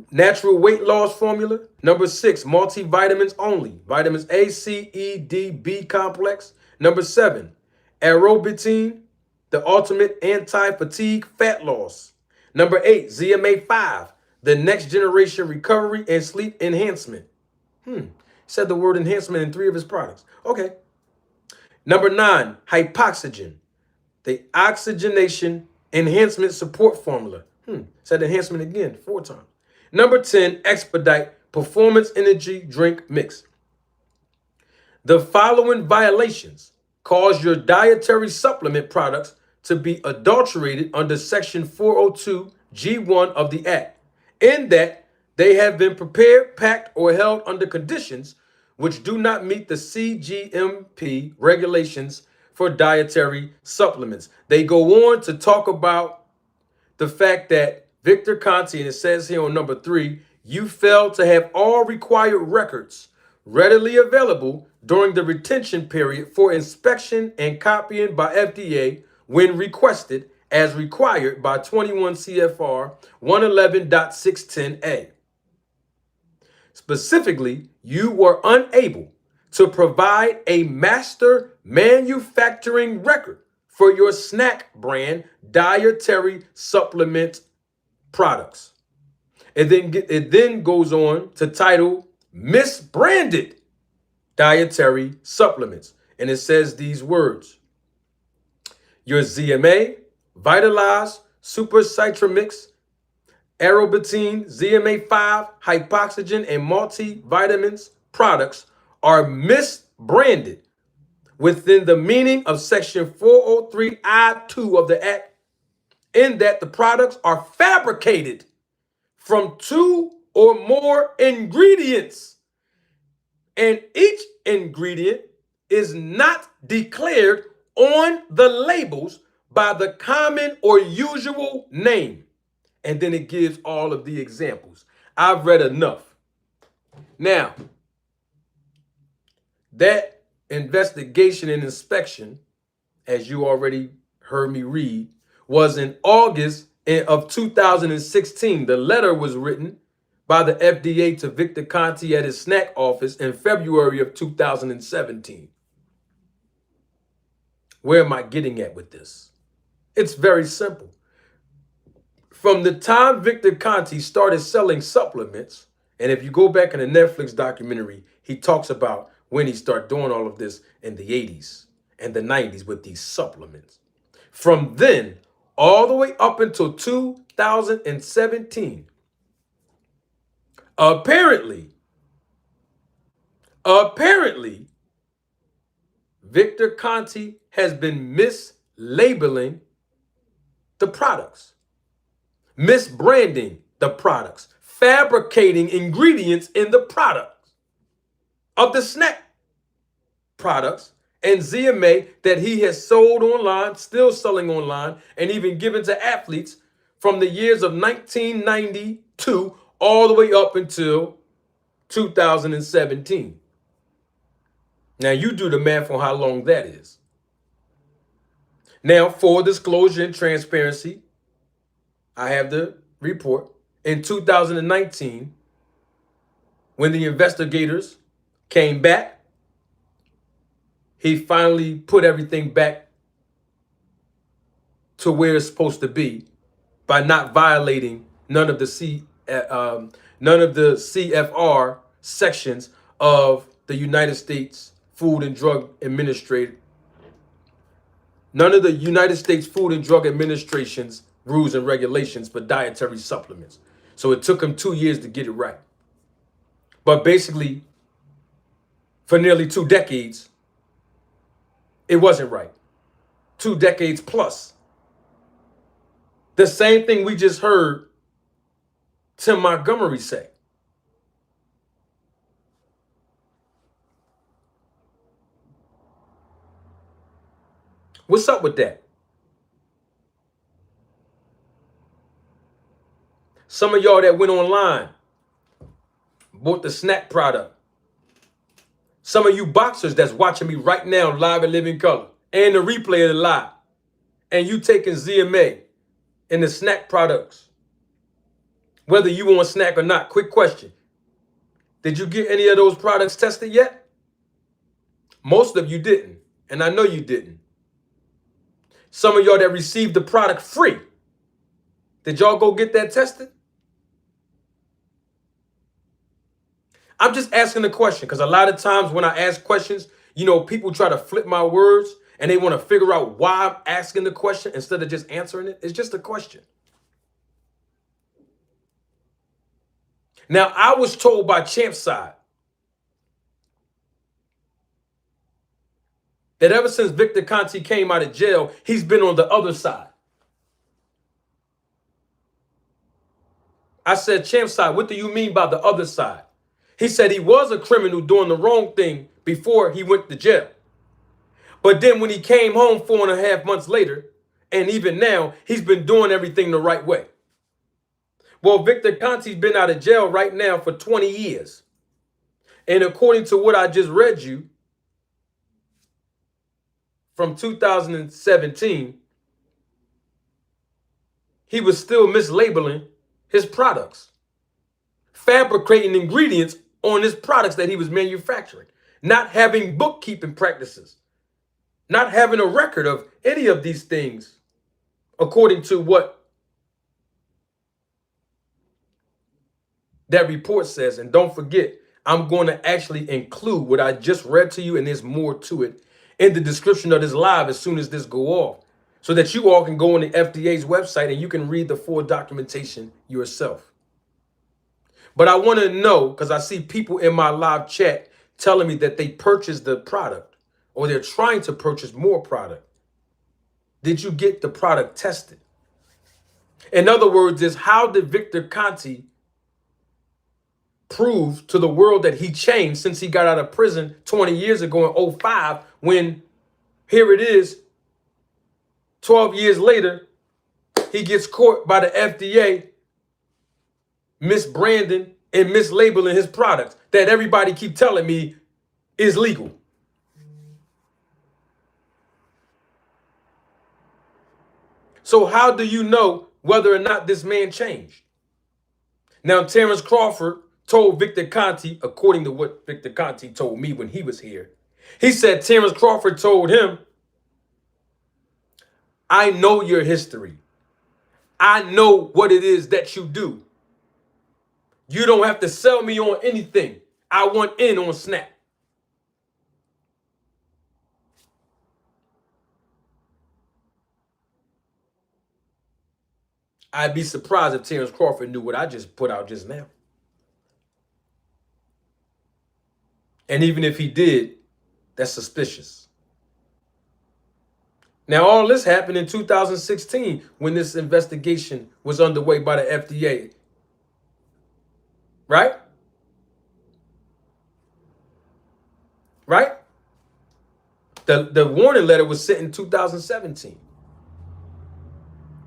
natural weight loss formula. Number 6, multivitamins only, vitamins A, C, E, D, B complex. Number 7, Aerobitine, the ultimate anti-fatigue fat loss. Number 8, ZMA5, the next generation recovery and sleep enhancement. Said the word enhancement in 3 of his products. Okay. Number 9, Hypoxygen, the oxygenation enhancement support formula. Said enhancement again 4 times. Number 10, Expedite performance energy drink mix. The following violations cause your dietary supplement products to be adulterated under Section 402 G1 of the Act, in that they have been prepared, packed, or held under conditions which do not meet the CGMP regulations for dietary supplements. They go on to talk about the fact that Victor Conte, and it says here on number 3, you failed to have all required records readily available during the retention period for inspection and copying by FDA when requested, as required by 21 CFR 111.610A. Specifically, you were unable to provide a master manufacturing record for your SNAC brand dietary supplement products. It then goes on to title misbranded dietary supplements. And it says these words: your ZMA, Vitalize, Super Citramix, Aerobitine, ZMA5, Hypoxygen, and multivitamins products are misbranded within the meaning of Section 403I2 of the Act, in that the products are fabricated from 2 or more ingredients, and each ingredient is not declared on the labels by the common or usual name. And then it gives all of the examples. I've read enough. Now, that investigation and inspection, as you already heard me read, was in August of 2016. The letter was written by the FDA to Victor Conte at his SNAC office in February of 2017. Where am I getting at with this? It's very simple. From the time Victor Conte started selling supplements, and if you go back in the Netflix documentary, he talks about when he started doing all of this in the 80s and the 90s with these supplements. From then, all the way up until 2017, apparently, Victor Conte has been mislabeling the products, misbranding the products, fabricating ingredients in the products of the SNAC products and ZMA that he has sold online, still selling online, and even given to athletes from the years of 1992 all the way up until 2017. Now, you do the math on how long that is. Now, for disclosure and transparency, I have the report. In 2019, When the investigators came back, he finally put everything back to where it's supposed to be by not violating none of the CFR sections of the United States Food and Drug Administration. None of the United States Food and Drug Administration's rules and regulations for dietary supplements. So it took him 2 years to get it right. But basically, for nearly 2 decades, it wasn't right. 2 decades plus. The same thing we just heard Tim Montgomery say. What's up with that? Some of y'all that went online, bought the SNAC product. Some of you boxers that's watching me right now live and living color and the replay of the live, and you taking ZMA and the SNAC products, whether you want SNAC or not. Quick question. Did you get any of those products tested yet? Most of you didn't, and I know you didn't. Some of y'all that received the product free, did y'all go get that tested? I'm just asking the question because a lot of times when I ask questions, people try to flip my words and they want to figure out why I'm asking the question instead of just answering it. It's just a question. Now, I was told by Champ's side that ever since Victor Conte came out of jail, he's been on the other side. I said, Champ's side, what do you mean by the other side? He said he was a criminal doing the wrong thing before he went to jail. But then when he came home 4.5 months later, and even now, he's been doing everything the right way. Well, Victor Conte's been out of jail right now for 20 years. And according to what I just read you from 2017, he was still mislabeling his products, fabricating ingredients on his products that he was manufacturing, not having bookkeeping practices, not having a record of any of these things, according to what that report says. And don't forget, I'm going to actually include what I just read to you, and there's more to it, in the description of this live as soon as this go off, so that you all can go on the FDA's website and you can read the full documentation yourself. But I want to know, because I see people in my live chat telling me that they purchased the product or they're trying to purchase more product. Did you get the product tested? In other words, how did Victor Conte prove to the world that he changed since he got out of prison 20 years ago in 2005, when here it is, 12 years later, he gets caught by the FDA misbranding and mislabeling his products that everybody keep telling me is legal. So how do you know whether or not this man changed? Now, Terence Crawford told Victor Conte, according to what Victor Conte told me when he was here, he said Terence Crawford told him, I know your history. I know what it is that you do. You don't have to sell me on anything. I want in on SNAC. I'd be surprised if Terence Crawford knew what I just put out just now. And even if he did, that's suspicious. Now, all this happened in 2016 when this investigation was underway by the FDA. Right? Right? The warning letter was sent in 2017.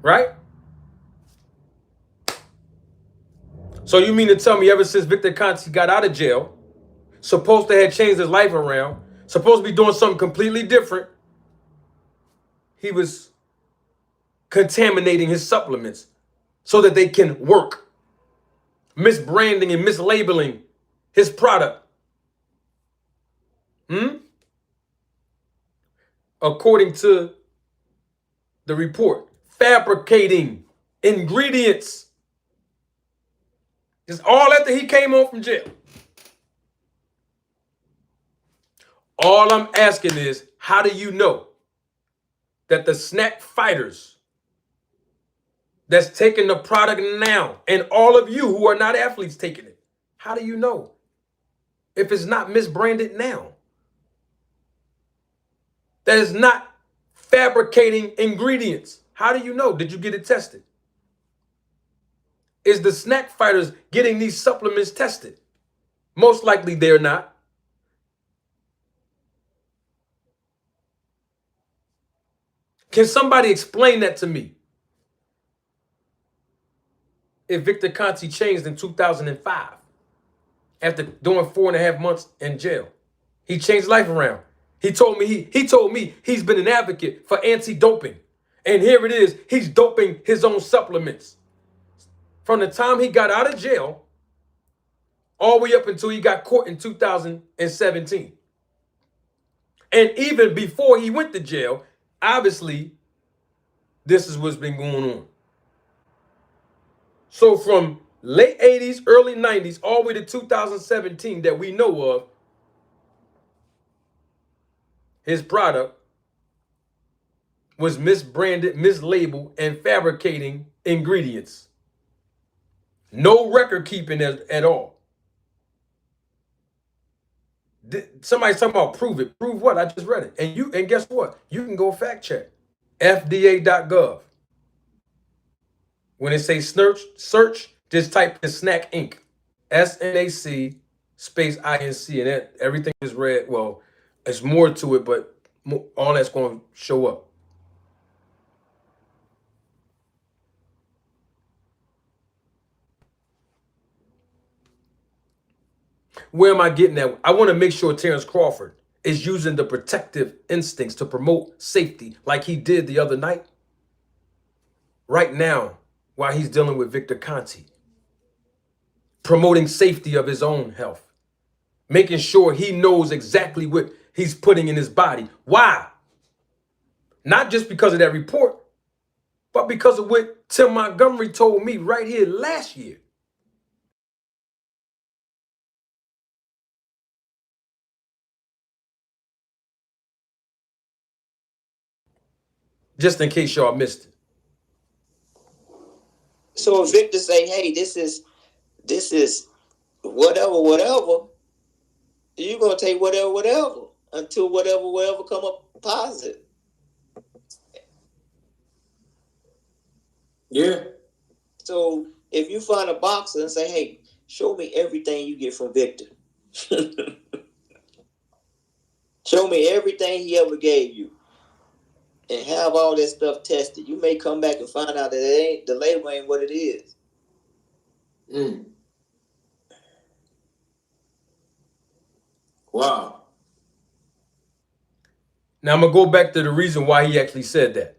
Right? So you mean to tell me ever since Victor Conte got out of jail, supposed to have changed his life around, supposed to be doing something completely different, he was contaminating his supplements so that they can work, misbranding and mislabeling his product. According to the report, fabricating ingredients. Just all after he came home from jail. All I'm asking is, how do you know that the SNAC fighters that's taking the product now, and all of you who are not athletes taking it, how do you know if it's not misbranded now? That is not fabricating ingredients. How do you know? Did you get it tested? Is the SNAC fighters getting these supplements tested? Most likely they're not. Can somebody explain that to me? If Victor Conte changed in 2005 after doing 4.5 months in jail, he changed life around. He told me he's been an advocate for anti-doping. And here it is, he's doping his own supplements. From the time he got out of jail all the way up until he got caught in 2017. And even before he went to jail, obviously, this is what's been going on. So from late 80s, early 90s, all the way to 2017 that we know of, his product was misbranded, mislabeled, and fabricating ingredients. No record keeping at all. Somebody's talking about prove it. Prove what? I just read it. And guess what? You can go fact check. FDA.gov. When it says search, just type in SNAC Inc. SNAC space INC, and everything is red. Well, there's more to it, but all that's going to show up. Where am I getting at? I want to make sure Terence Crawford is using the protective instincts to promote safety like he did the other night. Right now, while he's dealing with Victor Conte. Promoting safety of his own health. Making sure he knows exactly what he's putting in his body. Why? Not just because of that report, but because of what Tim Montgomery told me right here last year. Just in case y'all missed it. So if Victor say, hey, this is whatever, you're gonna take whatever until whatever come up positive. Yeah. So if you find a boxer and say, hey, show me everything you get from Victor. Show me everything he ever gave you. And have all that stuff tested. You may come back and find out that the label ain't what it is. Wow. Now I'm going to go back to the reason why he actually said that.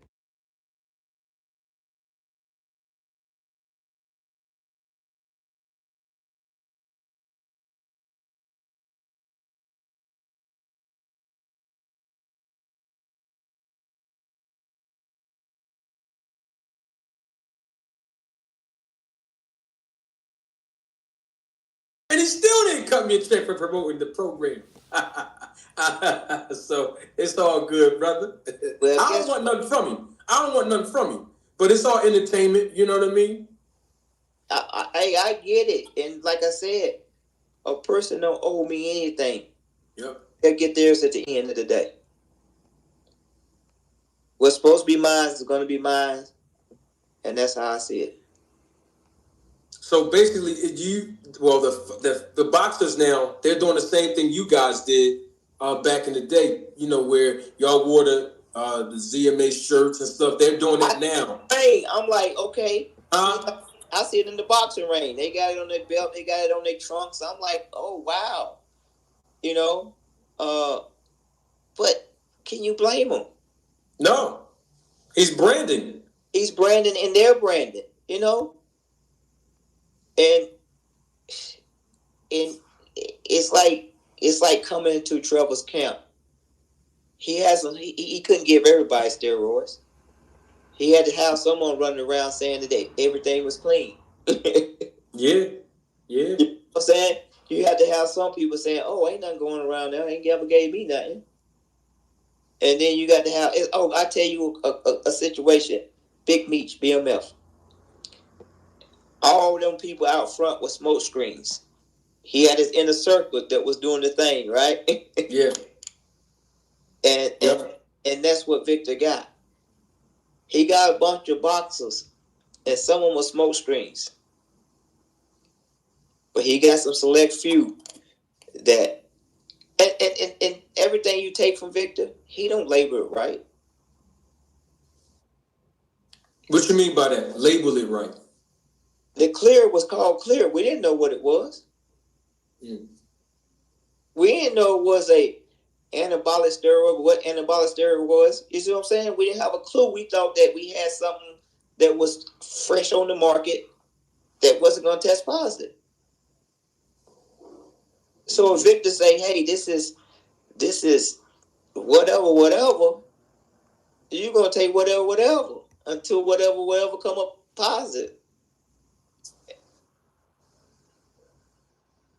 And he still didn't cut me a check for promoting the program. So it's all good, brother. Well, I don't want nothing from him. But it's all entertainment, you know what I mean? I get it. And like I said, a person don't owe me anything. Yep. They'll get theirs at the end of the day. What's supposed to be mine is going to be mine. And that's how I see it. So basically, the boxers now, they're doing the same thing you guys did back in the day, you know, where y'all wore the ZMA shirts and stuff. They're doing it now. Hey, I'm like, okay. I see it in the boxing ring. They got it on their belt. They got it on their trunks. I'm like, oh, wow. You know? But can you blame him? No. He's branding. He's branding and they're branding, you know? And it's like coming into Trevor's camp. He couldn't give everybody steroids. He had to have someone running around saying that everything was clean. Yeah. You know what I'm saying? You had to have some people saying, "Oh, ain't nothing going around there. Ain't ever gave me nothing." And then you got to have, I tell you a situation. Big Meech, BMF. All them people out front with smoke screens. He had his inner circle that was doing the thing, right? Yeah. And that's what Victor got. He got a bunch of boxers, and some of them were smoke screens. But he got some select few that, and everything you take from Victor, he don't label it right. What you mean by that? Label it right. The clear was called clear. We didn't know what it was. We didn't know it was a anabolic steroid, what anabolic steroid was. You see what I'm saying? We didn't have a clue. We thought that we had something that was fresh on the market that wasn't going to test positive. So if Victor say, "Hey, this is whatever," you're going to take whatever until whatever come up positive.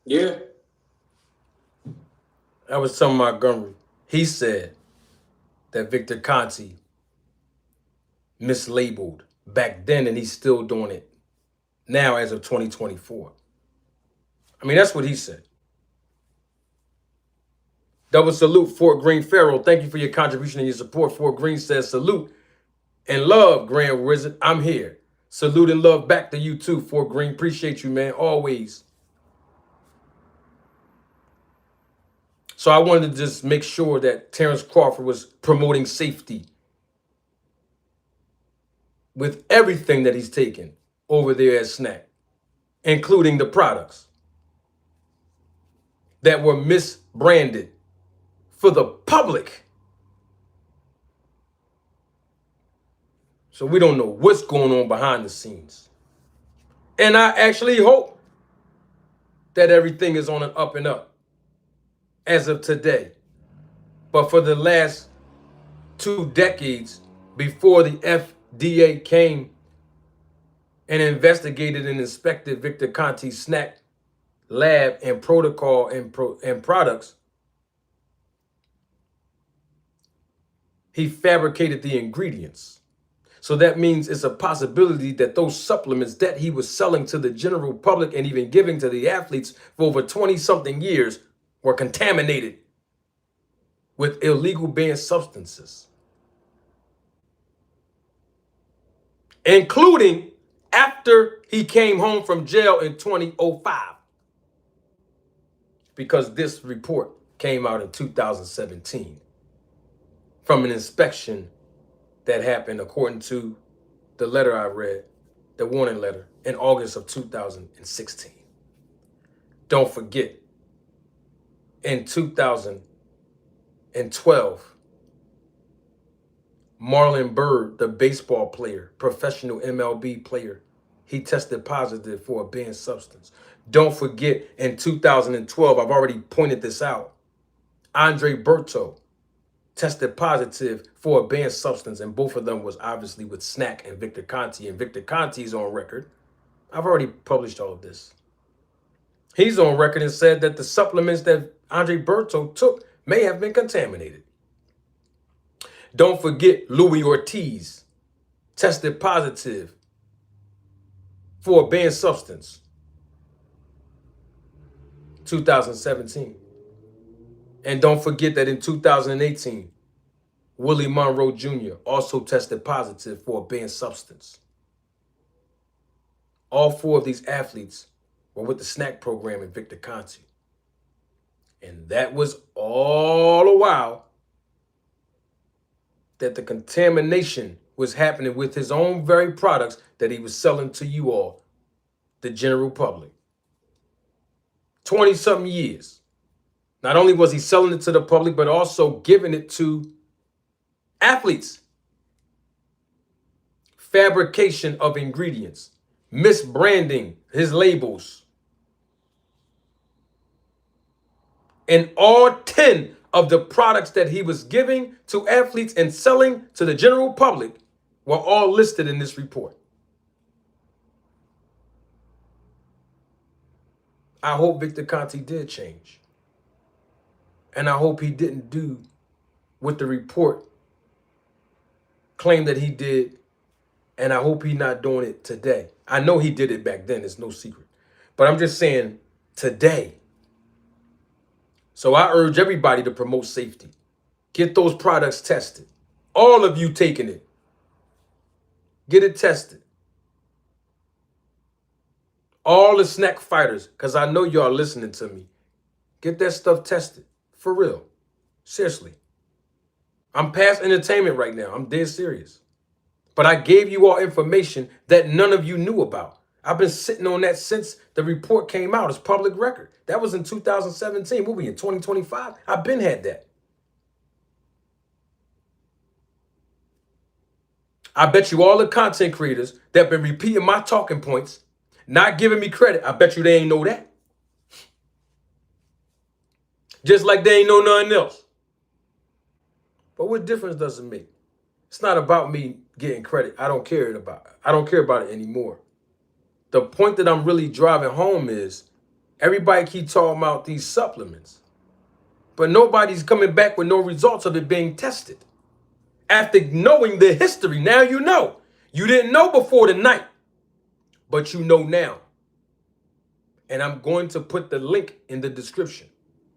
Yeah. That was some Montgomery. He said that Victor Conte mislabeled back then, and he's still doing it now as of 2024. I mean, that's what he said. Double salute, Fort Greene Pharaoh. Thank you for your contribution and your support. Fort Greene says, salute and love, Grand Wizard. I'm here. Salute and love back to you too, Fort Greene. Appreciate you, man, always. So I wanted to just make sure that Terence Crawford was promoting safety with everything that he's taken over there at SNAC, including the products that were misbranded for the public. So we don't know what's going on behind the scenes. And I actually hope that everything is on an up and up as of today. But for the last 2 decades, before the FDA came and investigated and inspected Victor Conte's SNAC lab and protocol and products, he fabricated the ingredients. So that means it's a possibility that those supplements that he was selling to the general public and even giving to the athletes for over 20-something years were contaminated with illegal banned substances, including after he came home from jail in 2005, because this report came out in 2017 from an inspection that happened, according to the letter I read, the warning letter, in August of 2016. Don't forget, in 2012, Marlon Byrd, the baseball player, professional MLB player, he tested positive for a banned substance. Don't forget, in 2012, I've already pointed this out, Andre Berto tested positive for a banned substance, and both of them was obviously with SNAC and Victor Conte, and Victor Conte's on record. I've already published all of this. He's on record and said that the supplements that Andre Berto took may have been contaminated. Don't forget, Louis Ortiz tested positive for a banned substance, 2017. And don't forget that in 2018, Willie Monroe Jr. also tested positive for a banned substance. All 4 of these athletes were with the SNAC program in Victor Conte. And that was all the while that the contamination was happening with his own very products that he was selling to you all, the general public. 20-something years. Not only was he selling it to the public, but also giving it to athletes. Fabrication of ingredients, misbranding his labels. And all 10 of the products that he was giving to athletes and selling to the general public were all listed in this report. I hope Victor Conte did change. And I hope he didn't do what the report claimed that he did. And I hope he's not doing it today. I know he did it back then. It's no secret. But I'm just saying today. So I urge everybody to promote safety. Get those products tested. All of you taking it. Get it tested. All the SNAC fighters, because I know y'all listening to me. Get that stuff tested. For real. Seriously. I'm past entertainment right now. I'm dead serious. But I gave you all information that none of you knew about. I've been sitting on that since the report came out. It's public record. That was in 2017. We'll be in 2025. I've been had that. I bet you all the content creators that have been repeating my talking points, not giving me credit, I bet you they ain't know that. Just like they ain't know nothing else. But what difference does it make? It's not about me getting credit. I don't care about it anymore. The point that I'm really driving home is everybody keep talking about these supplements, but nobody's coming back with no results of it being tested. After knowing the history, now you know. You didn't know before tonight, but you know now. And I'm going to put the link in the description.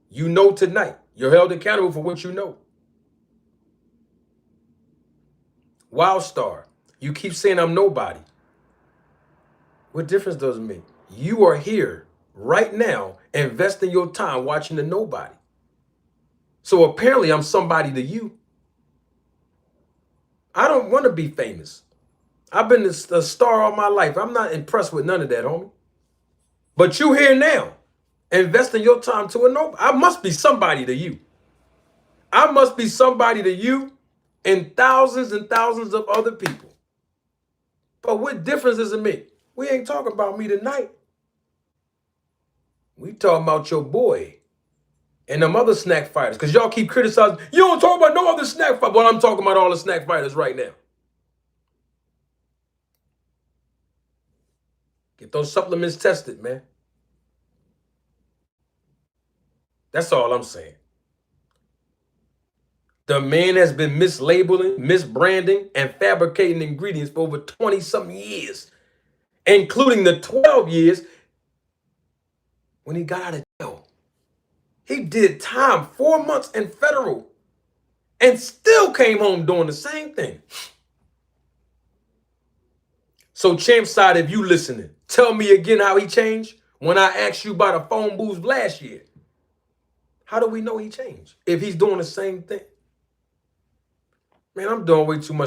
You know tonight. You're held accountable for what you know. Wildstar, you keep saying I'm nobody. What difference does it make? You are here right now investing your time watching the nobody. So apparently I'm somebody to you. I don't want to be famous. I've been a star all my life. I'm not impressed with none of that, homie. But you here now, investing your time to a nobody. I must be somebody to you. I must be somebody to you and thousands of other people. But what difference does it make? We ain't talking about me tonight. We talking about your boy and them other SNAC fighters. Because y'all keep criticizing. You don't talk about no other SNAC fighter. Well, I'm talking about all the SNAC fighters right now. Get those supplements tested, man. That's all I'm saying. The man has been mislabeling, misbranding, and fabricating ingredients for over 20-something years, including the 12 years when he got out of jail. He did time, 4 months in federal, and still came home doing the same thing. So Champ Side, if you listening, tell me again how he changed when I asked you about a phone booth last year. How do we know he changed if he's doing the same thing? Man, I'm doing way too much.